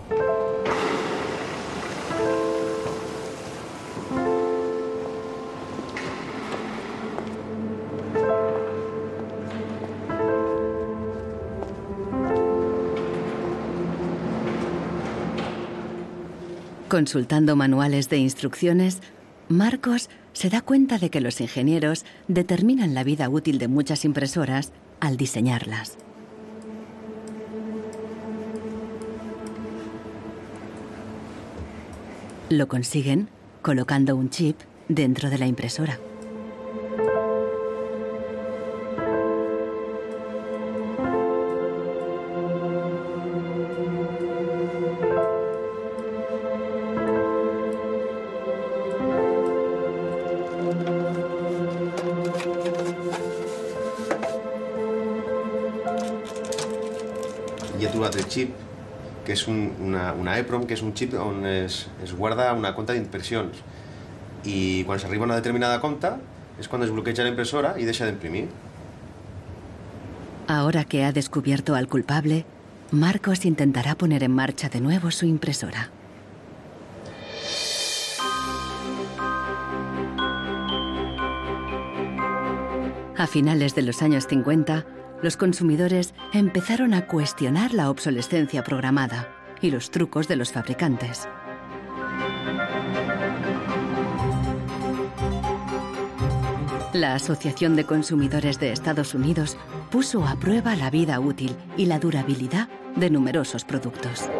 Consultando manuales de instrucciones, Marcos se da cuenta de que los ingenieros determinan la vida útil de muchas impresoras al diseñarlas. Lo consiguen colocando un chip dentro de la impresora. Hi ha trobat el xip, que és una EEPROM, que és un xip on es guarda una compta d'impressions. I quan s'arriba a una determinada compta és quan es bloqueja la impresora i deixa d'imprimir. Ahora que ha descubierto al culpable, Marcos intentará poner en marcha de nuevo su impresora. A finales de los años 50, los consumidores empezaron a cuestionar la obsolescencia programada y los trucos de los fabricantes. La Asociación de Consumidores de Estados Unidos puso a prueba la vida útil y la durabilidad de numerosos productos.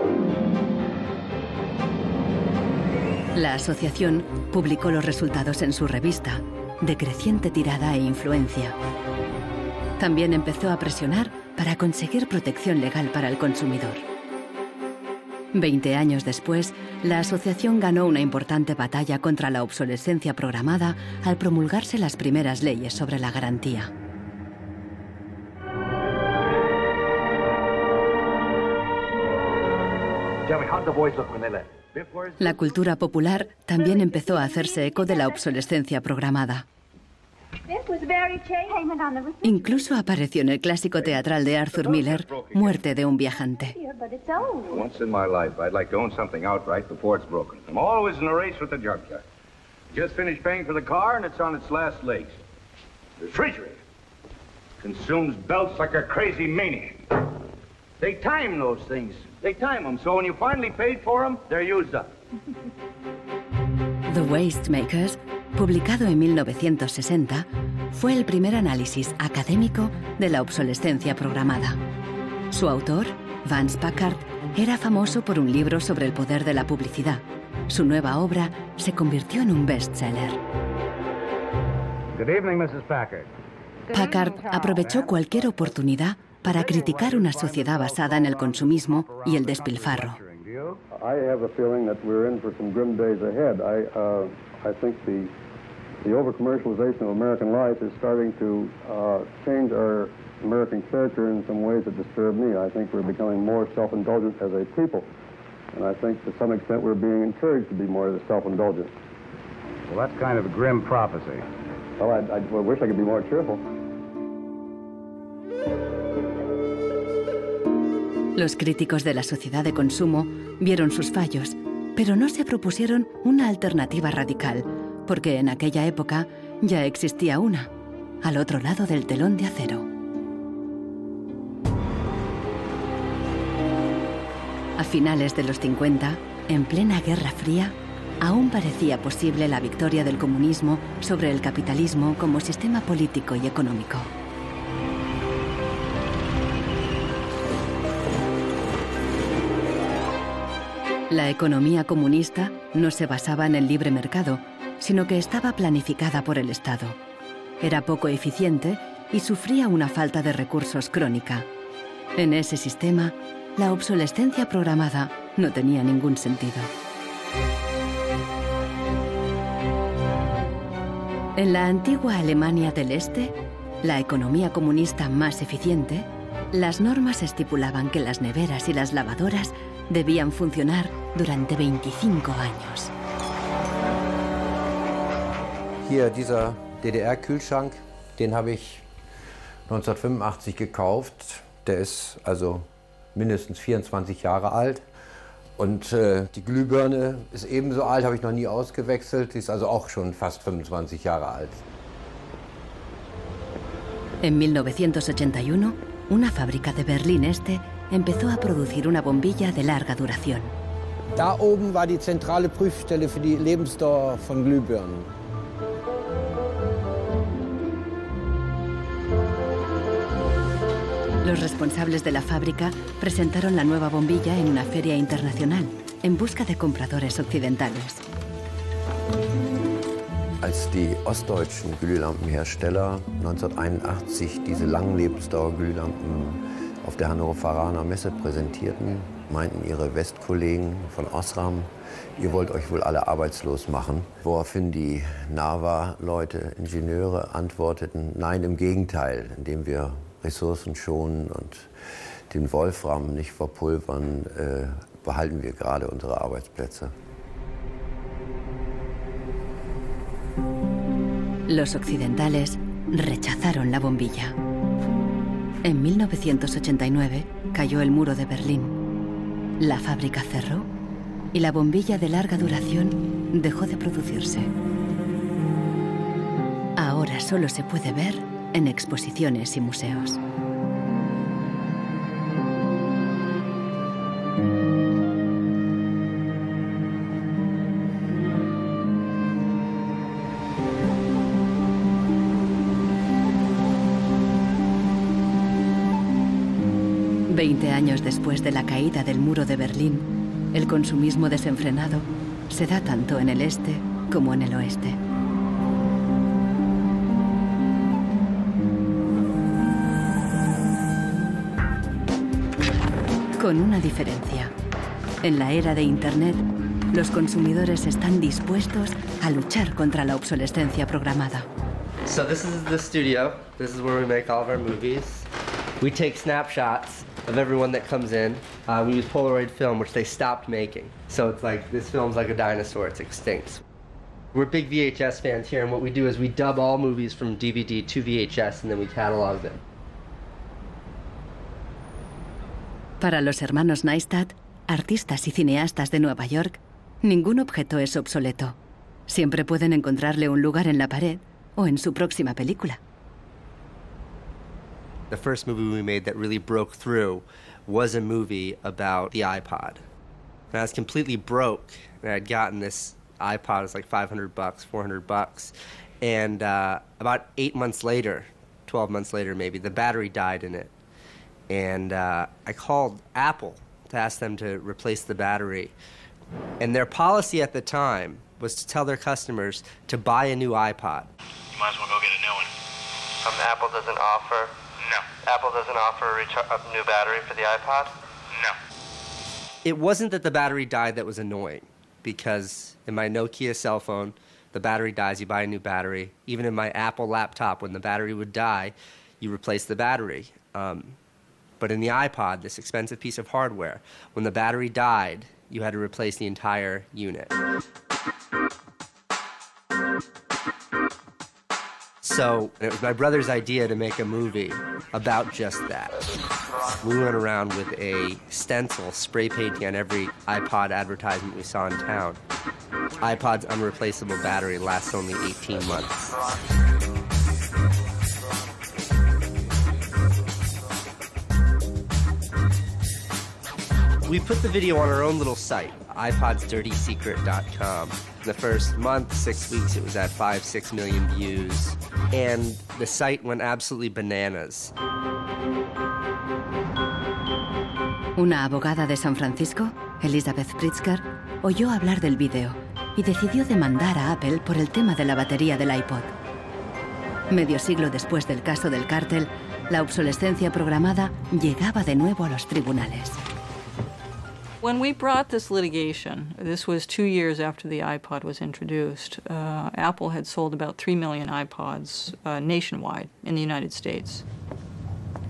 La asociación publicó los resultados en su revista, de creciente tirada e influencia. También empezó a presionar para conseguir protección legal para el consumidor. 20 años después, la asociación ganó una importante batalla contra la obsolescencia programada al promulgarse las primeras leyes sobre la garantía. La cultura popular también empezó a hacerse eco de la obsolescencia programada. Incluso apareció en el clásico teatral de Arthur Miller, Muerte de un viajante. Once in my life, I'd like to own something outright before it's broken. I'm always in a race with the junkyard. Just finished paying for the car and it's on its last legs. The refrigerator consumes belts like a crazy maniac. They time those things. They time them, so when you finally paid for them, they're used up. The Waste Makers, publicado en 1960, fue el primer análisis académico de la obsolescencia programada. Su autor, Vance Packard, era famoso por un libro sobre el poder de la publicidad. Su nueva obra se convirtió en un bestseller. Good evening, Mrs. Packard. Packard aprovechó cualquier oportunidad para criticar una sociedad basada en el consumismo y el despilfarro. I have a feeling that we're in for some grim days ahead. I think the over-commercialization of American life is starting to change our American character in some ways that disturb me. I think we're becoming more self-indulgent as a people. And I think to some extent we're being encouraged to be more self-indulgent. Well, that's kind of a grim prophecy. Well, I wish I could be more cheerful. Los críticos de la sociedad de consumo vieron sus fallos, pero no se propusieron una alternativa radical, porque en aquella época ya existía una, al otro lado del telón de acero. A finales de los 50, en plena Guerra Fría, aún parecía posible la victoria del comunismo sobre el capitalismo como sistema político y económico. La economía comunista no se basaba en el libre mercado, sino que estaba planificada por el Estado. Era poco eficiente y sufría una falta de recursos crónica. En ese sistema, la obsolescencia programada no tenía ningún sentido. En la antigua Alemania del Este, la economía comunista más eficiente, las normas estipulaban que las neveras y las lavadoras debían funcionar durante 25 años. Hier dieser DDR-Kühlschrank, den habe ich 1985 gekauft. Der ist also mindestens 24 Jahre alt. Und die Glühbirne ist ebenso alt, habe ich noch nie ausgewechselt. Die ist also auch schon fast 25 Jahre alt. En 1981, una fábrica de Berlín Este empezó a producir una bombilla de larga duración. Da oben war die zentrale Prüfstelle für die Lebensdauer von Glühbirnen. Los responsables de la fábrica presentaron la nueva bombilla en una feria internacional en busca de compradores occidentales. Als die ostdeutschen Glühlampenhersteller 1981 diese Langlebensdauerglühlampen auf der Hannoveraner Messe präsentierten, meinten ihre Westkollegen von Osram, ihr wollt euch wohl alle arbeitslos machen. Woraufhin die NAVA-Leute, Ingenieure, antworteten, nein, im Gegenteil, indem wir Ressourcen schonen und den Wolfram nicht verpulvern, behalten wir gerade unsere Arbeitsplätze. Los occidentales rechazaron la bombilla. En 1989 cayó el muro de Berlín. La fábrica cerró y la bombilla de larga duración dejó de producirse. Ahora solo se puede ver en exposiciones y museos. Veinte años después de la caída del muro de Berlín, el consumismo desenfrenado se da tanto en el este como en el oeste. Con una diferencia. En la era de Internet, los consumidores están dispuestos a luchar contra la obsolescencia programada. So this is the studio. This is where we make all of our movies. We take snapshots of everyone that comes in. We use Polaroid film, which they stopped making. So it's like, this film's like a dinosaur, it's extinct. We're big VHS fans here, and what we do is we dub all movies from DVD to VHS, and then we catalog them. Para los hermanos Neistat, artistas y cineastas de Nueva York, ningún objeto es obsoleto. Siempre pueden encontrarle un lugar en la pared o en su próxima película. The first movie we made that really broke through was a movie about the iPod. And I was completely broke, and I'd gotten this iPod, it was like $500, $400, and about 8 months later, 12 months later maybe, the battery died in it. And I called Apple to ask them to replace the battery. And their policy at the time was to tell their customers to buy a new iPod. You might as well go get a new one. Apple doesn't offer... No. Apple doesn't offer a new battery for the iPod? No. It wasn't that the battery died that was annoying, because in my Nokia cell phone, the battery dies, you buy a new battery. Even in my Apple laptop, when the battery would die, you replace the battery. But in the iPod, this expensive piece of hardware, when the battery died, you had to replace the entire unit. So it was my brother's idea to make a movie about just that. We went around with a stencil spray painting on every iPod advertisement we saw in town. iPod's unreplaceable battery lasts only 18 months. We put the video on our own little site, iPodsDirtySecret.com. The first month, 6 weeks, it was at 5-6 million views. And the site went absolutely bananas. Una abogada de San Francisco, Elizabeth Pritzker, oyó hablar del vídeo y decidió demandar a Apple por el tema de la batería del iPod. Medio siglo después del caso del cártel, la obsolescencia programada llegaba de nuevo a los tribunales. When we brought this litigation, this was 2 years after the iPod was introduced, Apple had sold about 3 million iPods nationwide in the United States.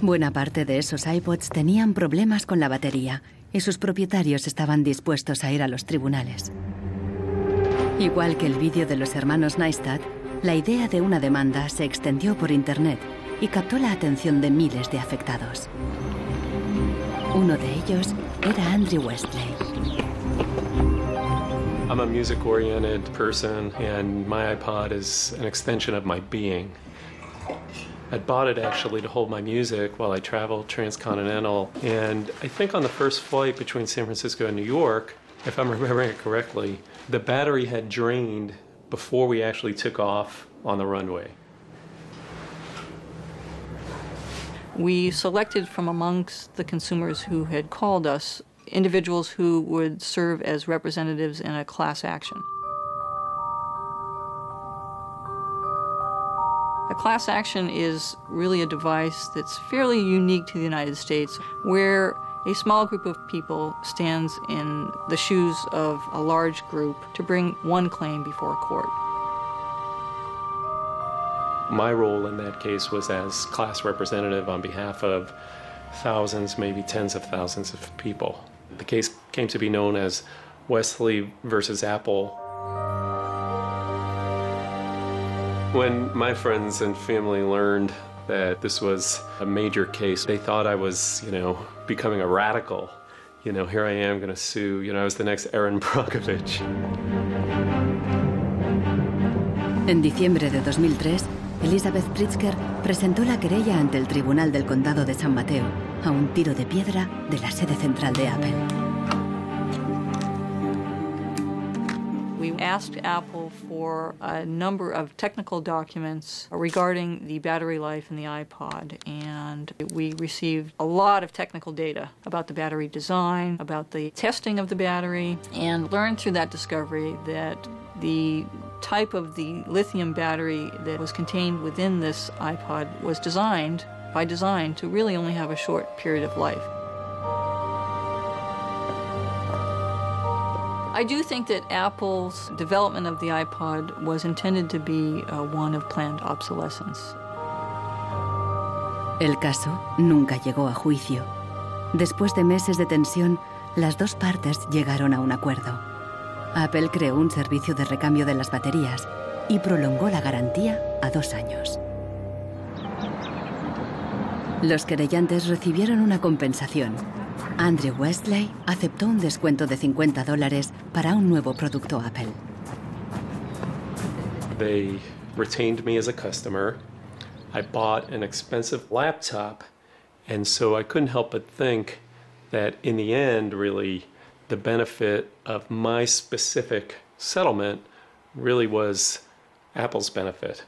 Buena parte de esos iPods tenían problemas con la batería y sus propietarios estaban dispuestos a ir a los tribunales. Igual que el vídeo de los hermanos Neistat, la idea de una demanda se extendió por Internet y captó la atención de miles de afectados. Uno de ellos era Andrew Westley. I'm a music-oriented person, and my iPod is an extension of my being. I bought it actually to hold my music while I traveled transcontinental, and I think on the first flight between San Francisco and New York, if I'm remembering it correctly, the battery had drained before we actually took off on the runway. We selected from amongst the consumers who had called us individuals who would serve as representatives in a class action. A class action is really a device that's fairly unique to the United States, where a small group of people stands in the shoes of a large group to bring one claim before a court. My role in that case was as class representative on behalf of thousands, maybe tens of thousands of people. The case came to be known as Wesley versus Apple. When my friends and family learned that this was a major case, they thought I was, becoming a radical. Here I am going to sue. I was the next Erin Brockovich. En diciembre de 2003, Elizabeth Pritzker presentó la querella ante el Tribunal del Condado de San Mateo, a un tiro de piedra de la sede central de Apple. We asked Apple for a number of technical documents regarding the battery life in the iPod, and we received a lot of technical data about the battery design, about the testing of the battery, and learned through that discovery that the type of the lithium battery that was contained within this iPod was designed, by design, to really only have a short period of life. I do think that Apple's development of the iPod was intended to be one of planned obsolescence. El caso nunca llegó a juicio. Después de meses de tensión, las dos partes llegaron a un acuerdo. Apple creó un servicio de recambio de las baterías y prolongó la garantía a 2 años. Los querellantes recibieron una compensación. Andrew Wesley aceptó un descuento de $50 para un nuevo producto Apple. They retained me as a customer. I bought an expensive laptop, and so I couldn't help but think that in the end, really, the benefit of my specific settlement really was Apple's benefit.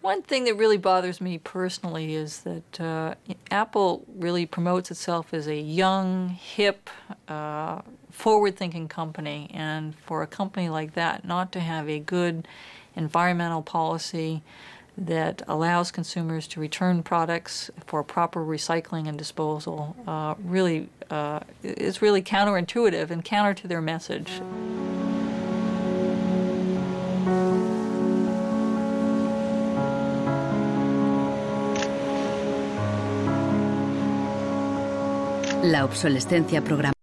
One thing that really bothers me personally is that Apple really promotes itself as a young, hip, forward-thinking company, and for a company like that not to have a good environmental policy that allows consumers to return products for proper recycling and disposal is really counterintuitive and counter to their message. La obsolescencia programada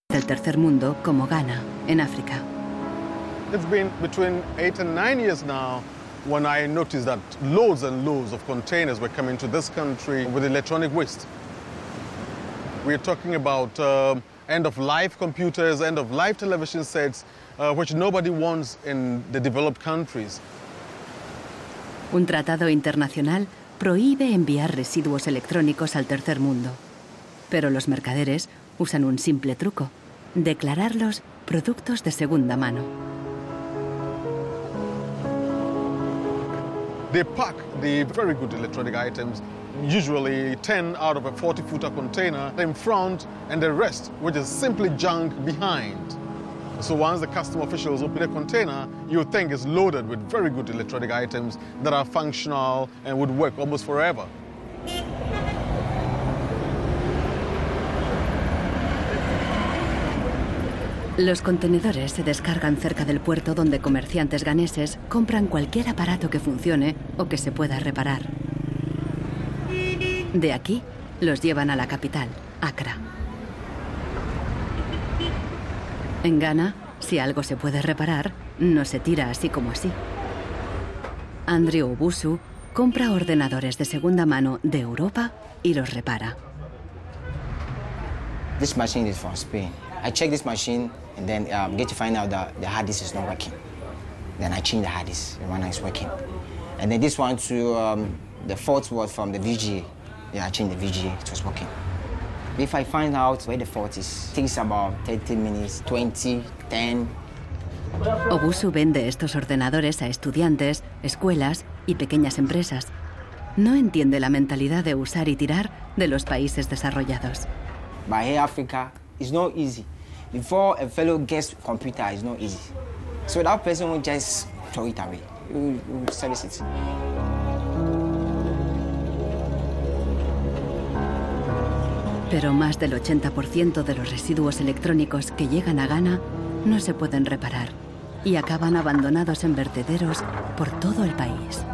del tercer mundo, como Ghana, en África. It's been between 8 and 9 years now when I noticed that loads and loads of containers were coming to this country with electronic waste. We're talking about end-of-life computers, end-of-life television sets, which nobody wants in the developed countries. Un tratado internacional prohíbe enviar residuos electrónicos al tercer mundo. Pero los mercaderes usan un simple truco: declararlos productos de segunda mano. They pack the very good electronic items, usually 10 out of a 40-footer container, in front, and the rest, which is simply junk, behind. So once the custom officials open a container, you would think it's loaded with very good electronic items that are functional and would work almost forever. Los contenedores se descargan cerca del puerto donde comerciantes ganeses compran cualquier aparato que funcione o que se pueda reparar. De aquí, los llevan a la capital, Accra. En Ghana, si algo se puede reparar, no se tira así como así. Andrew Obusu compra ordenadores de segunda mano de Europa y los repara. This machine is from Spain. I check this machine and then get to find out that the hard disk is not working. Then I change the hard disk, the one is working. And then this one too, the fault was from the VGA. Yeah, I changed the VGA, it was working. If I find out where the fault is, it takes about 30 minutes, 20, 10. Obusu vende estos ordenadores a estudiantes, escuelas y pequeñas empresas. No entiende la mentalidad de usar y tirar de los países desarrollados. But here Africa, it's not easy. Before a fellow gets computer, it's not easy. So that person will just throw it away. He will service it. Pero más del 80% de los residuos electrónicos que llegan a Ghana no se pueden reparar y acaban abandonados en vertederos por todo el país.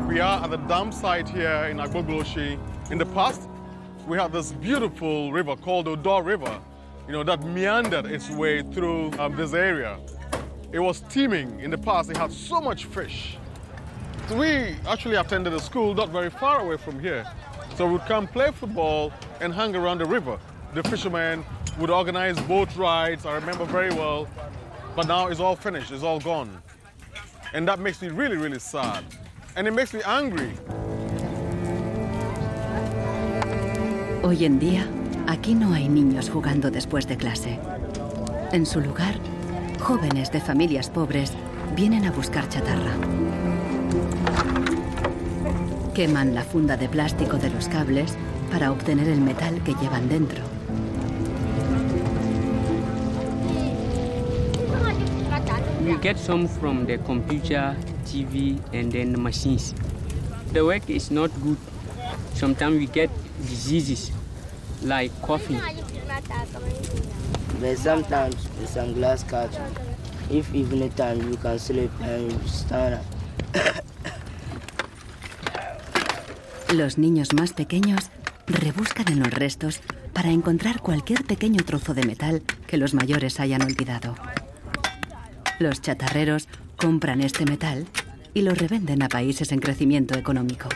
We are at the dump site here in Agbogloshi. In the past, we had this beautiful river called the Odor River, that meandered its way through this area. It was teeming. In the past, it had so much fish. So we actually attended a school not very far away from here. So we'd come play football and hang around the river. The fishermen would organize boat rides, I remember very well. But now it's all finished, it's all gone. And that makes me really, really sad. And it makes me angry. Hoy en día, aquí no hay niños jugando después de clase. En su lugar, jóvenes de familias pobres vienen a buscar chatarra. Queman la funda de plástico de los cables para obtener el metal que llevan dentro. We get some from the computer, TV, and then the machines. The work is not good. Sometimes we get diseases like coughing. But sometimes some glass catch. If evening time you can sleep and you stand up. Los niños más pequeños rebuscan en los restos para encontrar cualquier pequeño trozo de metal que los mayores hayan olvidado. Los chatarreros compran este metal y lo revenden a países en crecimiento económico.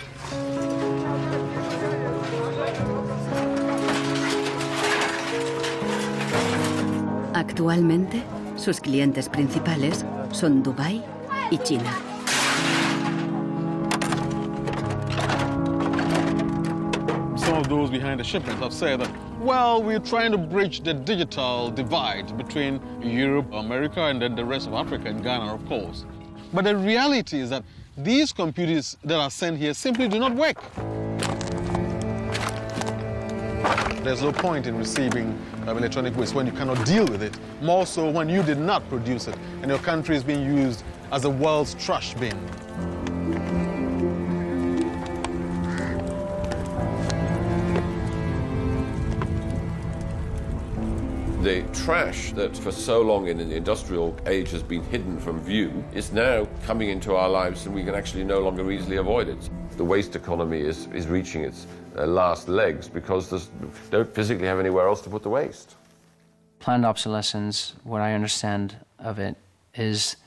Actualmente, sus clientes principales son Dubái y China. Some of those behind the shipments have said that, well, we're trying to bridge the digital divide between Europe, America, and then the rest of Africa, and Ghana, of course. But the reality is that these computers that are sent here simply do not work. There's no point in receiving electronic waste when you cannot deal with it, more so when you did not produce it and your country is being used as the world's trash bin. The trash that for so long in the industrial age has been hidden from view is now coming into our lives and we can actually no longer easily avoid it. The waste economy is reaching its last legs because they don't physically have anywhere else to put the waste. Planned obsolescence, what I understand of it, is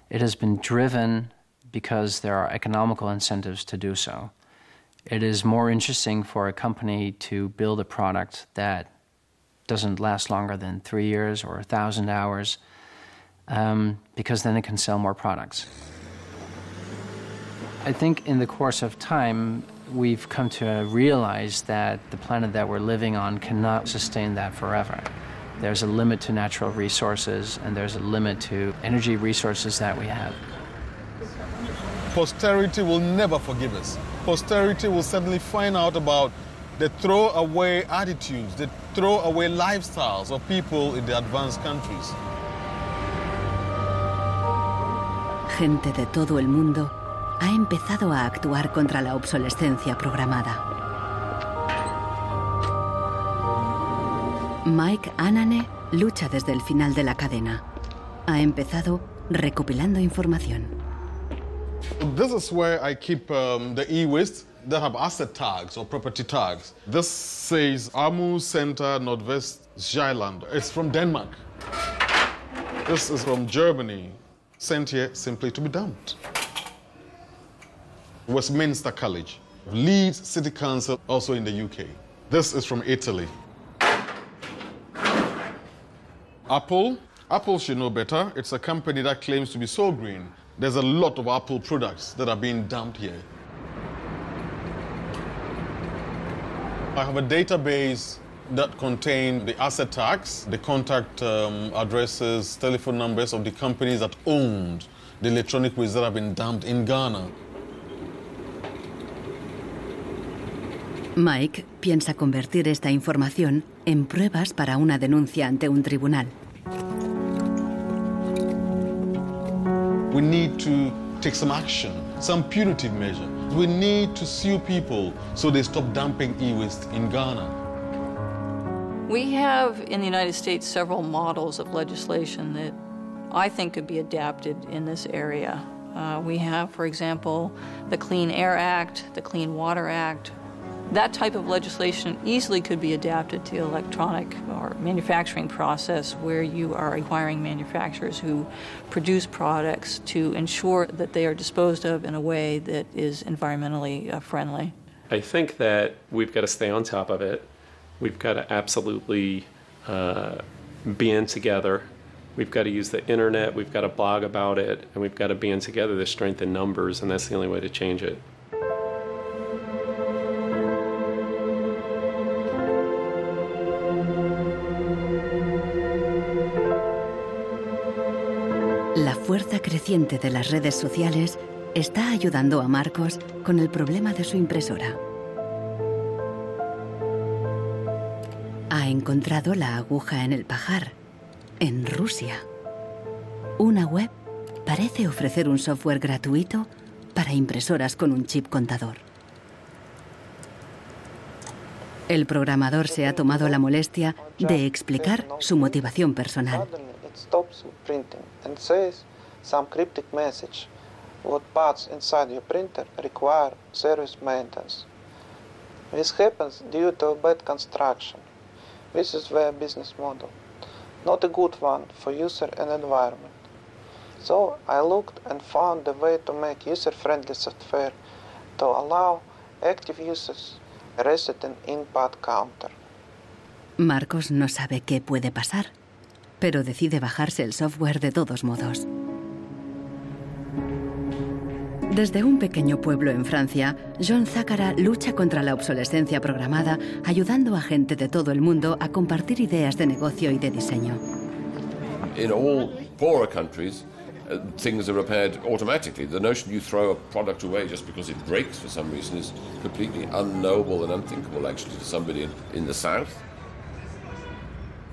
it has been driven because there are economical incentives to do so. It is more interesting for a company to build a product that doesn't last longer than 3 years or 1,000 hours, because then it can sell more products. I think in the course of time, we've come to realize that the planet that we're living on cannot sustain that forever. There's a limit to natural resources, and there's a limit to energy resources that we have. Posterity will never forgive us. Posterity will suddenly find out about the throwaway attitudes, the throwaway lifestyles of people in the advanced countries. Gente de todo el mundo ha empezado a actuar contra la obsolescencia programada. Mike Anane lucha desde el final de la cadena. Ha empezado recopilando información. This is where I keep the e-waste that have asset tags or property tags. This says Amu Center Nordvest Zeeland. It's from Denmark. This is from Germany, sent here simply to be dumped. Westminster College, Leeds City Council, also in the UK. This is from Italy. Apple should know better. It's a company that claims to be so green. There's a lot of Apple products that are being dumped here. I have a database that contain the asset tags, the contact addresses, telephone numbers of the companies that owned the electronic waste that have been dumped in Ghana. Mike piensa convertir esta información en pruebas para una denuncia ante un tribunal. We need to take some action, some punitive measure. We need to sue people so they stop dumping e-waste in Ghana. We have in the United States several models of legislation that I think could be adapted in this area. We have, for example, the Clean Air Act, the Clean Water Act. That type of legislation easily could be adapted to the electronic or manufacturing process where you are requiring manufacturers who produce products to ensure that they are disposed of in a way that is environmentally friendly. I think that we've got to stay on top of it. We've got to absolutely band together. We've got to use the internet, we've got to blog about it, and we've got to band together the strength in numbers, and that's the only way to change it. La fuerza creciente de las redes sociales está ayudando a Marcos con el problema de su impresora. Ha encontrado la aguja en el pajar, en Rusia. Una web parece ofrecer un software gratuito para impresoras con un chip contador. El programador se ha tomado la molestia de explicar su motivación personal. Stops printing and says some cryptic message. What parts inside your printer require service maintenance. This happens due to a bad construction. This is their business model. Not a good one for user and environment. So I looked and found a way to make user-friendly software to allow active users to reset an in-part counter. Marcos no sabe qué puede pasar, pero decide bajarse el software de todos modos. Desde un pequeño pueblo en Francia, John Zacara lucha contra la obsolescencia programada, ayudando a gente de todo el mundo a compartir ideas de negocio y de diseño. In all poorer countries, things are repaired automatically. The notion you throw a product away just because it breaks for some reason is completely unknowable and unthinkable, actually, to somebody in the south.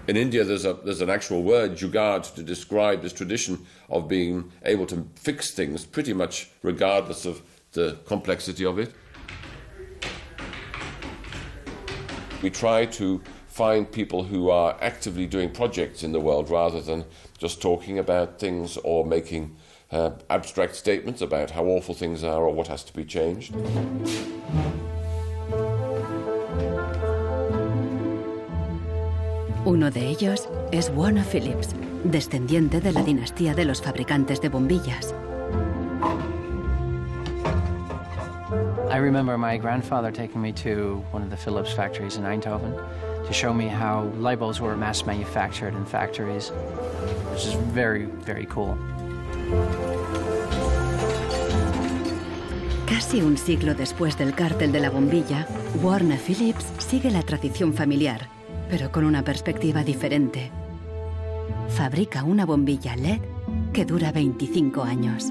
In India, there's an actual word, jugaad, to describe this tradition of being able to fix things pretty much regardless of the complexity of it. We try to find people who are actively doing projects in the world rather than just talking about things or making abstract statements about how awful things are or what has to be changed. Uno de ellos es Warner Phillips, descendiente de la dinastía de los fabricantes de bombillas. I remember my grandfather taking me to one of the Philips factories in Eindhoven to show me how light bulbs were mass manufactured in factories, which is very, very cool. Casi un siglo después del cártel de la bombilla, Warner Phillips sigue la tradición familiar, pero con una perspectiva diferente. Fabrica una bombilla LED que dura 25 años.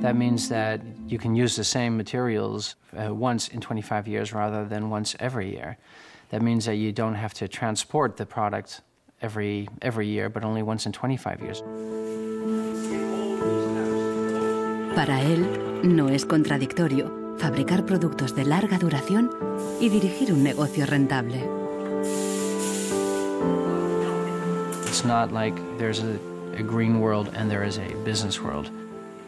That means that you can use the same materials once in 25 years rather than once every year. That means that you don't have to transport the product every year, but only once in 25 years. Para él, no es contradictorio fabricar productos de larga duración y dirigir un negocio rentable. It's not like there's a green world and there is a business world.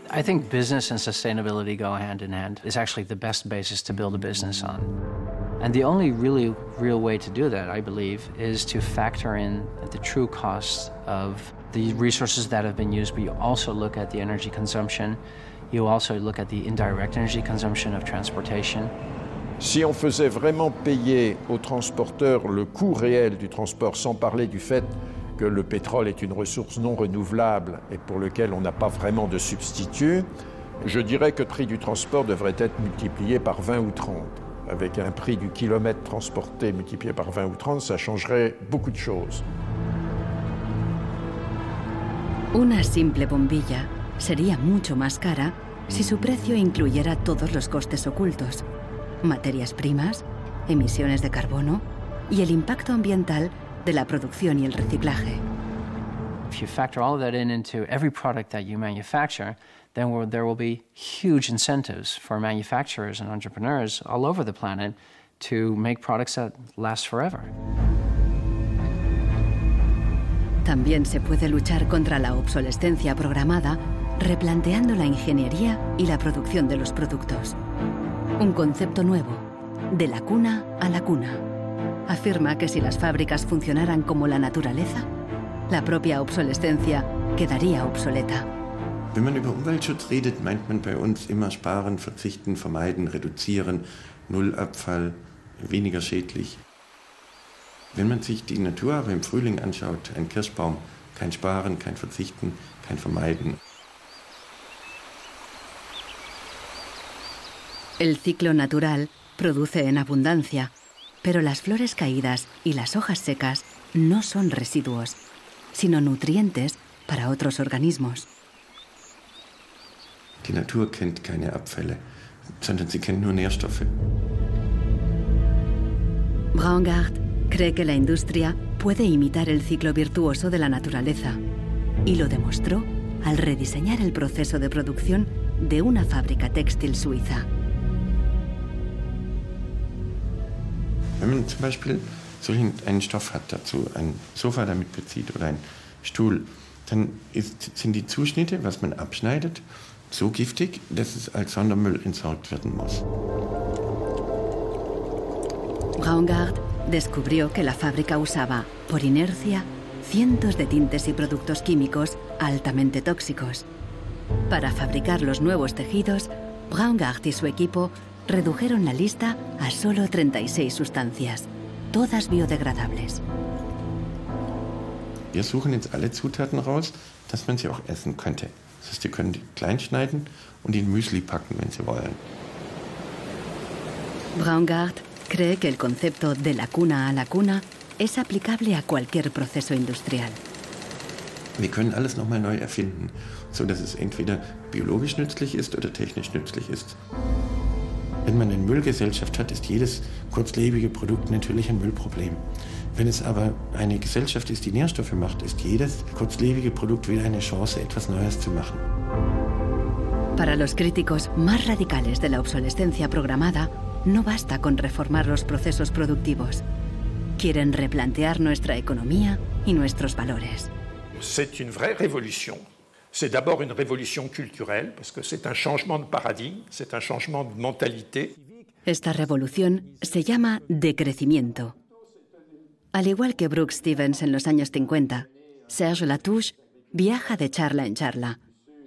I think business and sustainability go hand in hand. It's actually the best basis to build a business on. And the only really real way to do that, I believe, is to factor in the true costs of the resources that have been used, but you also look at the energy consumption. You also look at the indirect energy consumption of transportation. Si on faisait vraiment payer aux transporteurs le coût réel du transport, sans parler du fait que le pétrole est une ressource non renouvelable et pour lequel on n'a pas vraiment de substitut, je dirais que le prix du transport devrait être multiplié par 20 ou 30. avec un prix du kilomètre transporté multiplié par 20 ou 30, ça changerait beaucoup de choses. Una simple bombilla sería mucho más cara si su precio incluyera todos los costes ocultos, materias primas, emisiones de carbono y el impacto ambiental de la producción y el reciclaje. If you factor all of that into every product that you manufacture, then there will be huge incentives for manufacturers and entrepreneurs all over the planet to make products that last forever. También se puede luchar contra la obsolescencia programada replanteando la ingeniería y la producción de los productos. Un concepto nuevo, de la cuna a la cuna. Afirma que si las fábricas funcionaran como la naturaleza, la propia obsolescencia quedaría obsoleta. Wenn man über Umweltschutz redet, meint man bei uns immer sparen, verzichten, vermeiden, reduzieren, Nullabfall, weniger schädlich. Wenn man sich die Natur aber im Frühling anschaut, ein Kirschbaum, kein Sparen, kein Verzichten, kein Vermeiden. El ciclo natural produce en abundancia, pero las flores caídas y las hojas secas no son residuos, sino nutrientes para otros organismos. Die Natur kennt keine Abfälle, sondern sie kennt nur Nährstoffe. Braungart cree que la industria puede imitar el ciclo virtuoso de la naturaleza y lo demostró al rediseñar el proceso de producción de una fábrica textil suiza. Wenn man zum Beispiel einen Stoff hat, dazu ein Sofa damit bezieht oder einen Stuhl, dann sind die Zuschnitte, was man abschneidet, so giftig, dass es als Sondermüll entsorgt werden muss. Braungart descubrió que la fábrica usaba, por inercia, cientos de tintes y productos químicos altamente tóxicos. Para fabricar los nuevos tejidos, Braungart y su equipo redujeron la lista a solo 36 sustancias, todas biodegradables. Wir suchen jetzt alle Zutaten raus, dass man sie auch essen könnte. Das heißt, Sie können die klein schneiden und in Müsli packen, wenn Sie wollen. Braungart cree que el concepto de la cuna a la cuna es aplicable a cualquier proceso industrial. Wir können alles nochmal neu erfinden, sodass es entweder biologisch nützlich ist oder technisch nützlich ist. Wenn man eine Müllgesellschaft hat, ist jedes kurzlebige Produkt natürlich ein Müllproblem. Wenn es aber eine Gesellschaft ist, die Nährstoffe macht, ist jedes kurzlebige Produkt wieder eine Chance, etwas Neues zu machen. Para los críticos más radicales de la obsolescencia programada, no basta con reformar los procesos productivos. Quieren replantear nuestra economía y nuestros valores. C'est une vraie révolution. C'est d'abord une révolution culturelle, parce que c'est un changement de paradigme, c'est un changement de mentalité. Esta revolución se llama decrecimiento. Al igual que Brooks Stevens en los años 50, Serge Latouche viaja de charla en charla,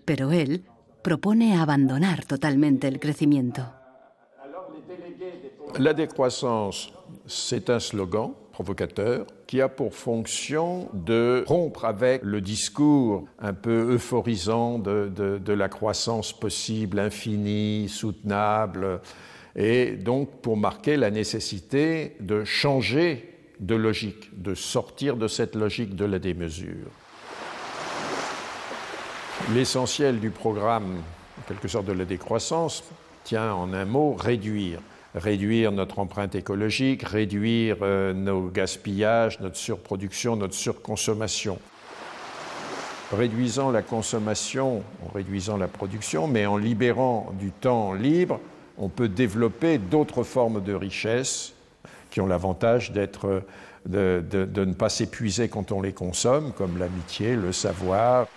pero él propone abandonar totalmente el crecimiento. La décroissance, c'est un slogan provocateur qui a pour fonction de rompre avec le discours un peu euphorisant de la croissance possible, infinie, soutenable, et donc pour marquer la nécessité de changer de logique, de sortir de cette logique de la démesure. L'essentiel du programme, en quelque sorte de la décroissance, tient en un mot réduire. Réduire notre empreinte écologique, réduire nos gaspillages, notre surproduction, notre surconsommation. Réduisant la consommation, en réduisant la production, mais en libérant du temps libre, on peut développer d'autres formes de richesse qui ont l'avantage de ne pas s'épuiser quand on les consomme, comme l'amitié, le savoir.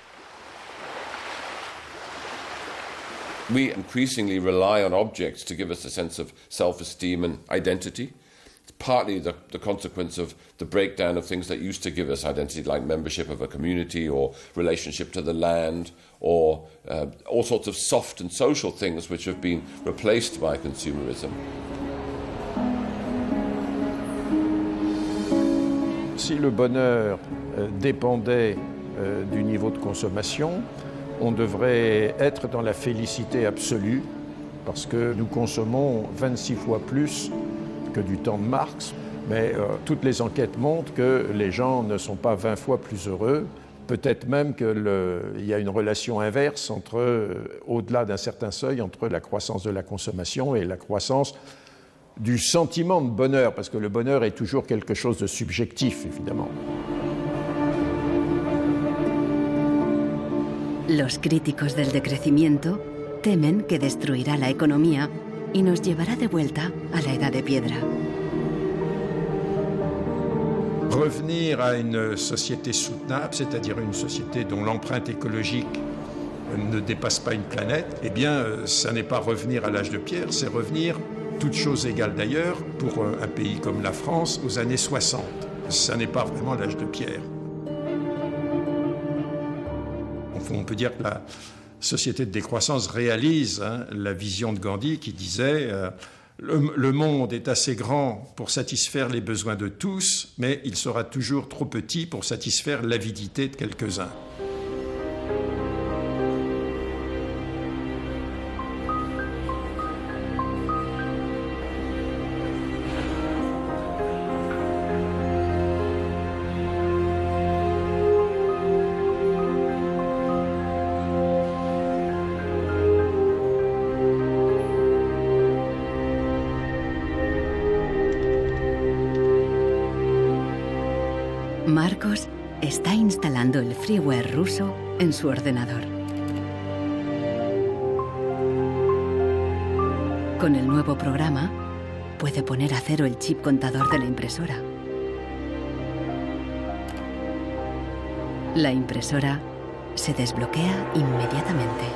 We increasingly rely on objects to give us a sense of self-esteem and identity. It's partly the consequence of the breakdown of things that used to give us identity, like membership of a community or relationship to the land, or all sorts of soft and social things which have been replaced by consumerism. Si le bonheur dépendait du niveau de consommation, on devrait être dans la félicité absolue parce que nous consommons 26 fois plus que du temps de Marx. Mais toutes les enquêtes montrent que les gens ne sont pas 20 fois plus heureux. Peut-être même qu'il y a une relation inverse au-delà d'un certain seuil, entre la croissance de la consommation et la croissance du sentiment de bonheur, parce que le bonheur est toujours quelque chose de subjectif, évidemment. Los críticos del decrecimiento temen que destruirá la economía y nos llevará de vuelta a la edad de piedra. Revenir à une société soutenable, c'est-à-dire une société dont l'empreinte écologique ne dépasse pas une planète, eh bien, ça n'est pas revenir à l'âge de pierre, c'est revenir, toutes choses égales d'ailleurs, pour un pays comme la France, aux années 60. Ça n'est pas vraiment l'âge de pierre. On peut dire que la société de décroissance réalise la vision de Gandhi qui disait le monde est assez grand pour satisfaire les besoins de tous, mais il sera toujours trop petit pour satisfaire l'avidité de quelques-uns. Marcos está instalando el freeware ruso en su ordenador. Con el nuevo programa, puede poner a cero el chip contador de la impresora. La impresora se desbloquea inmediatamente.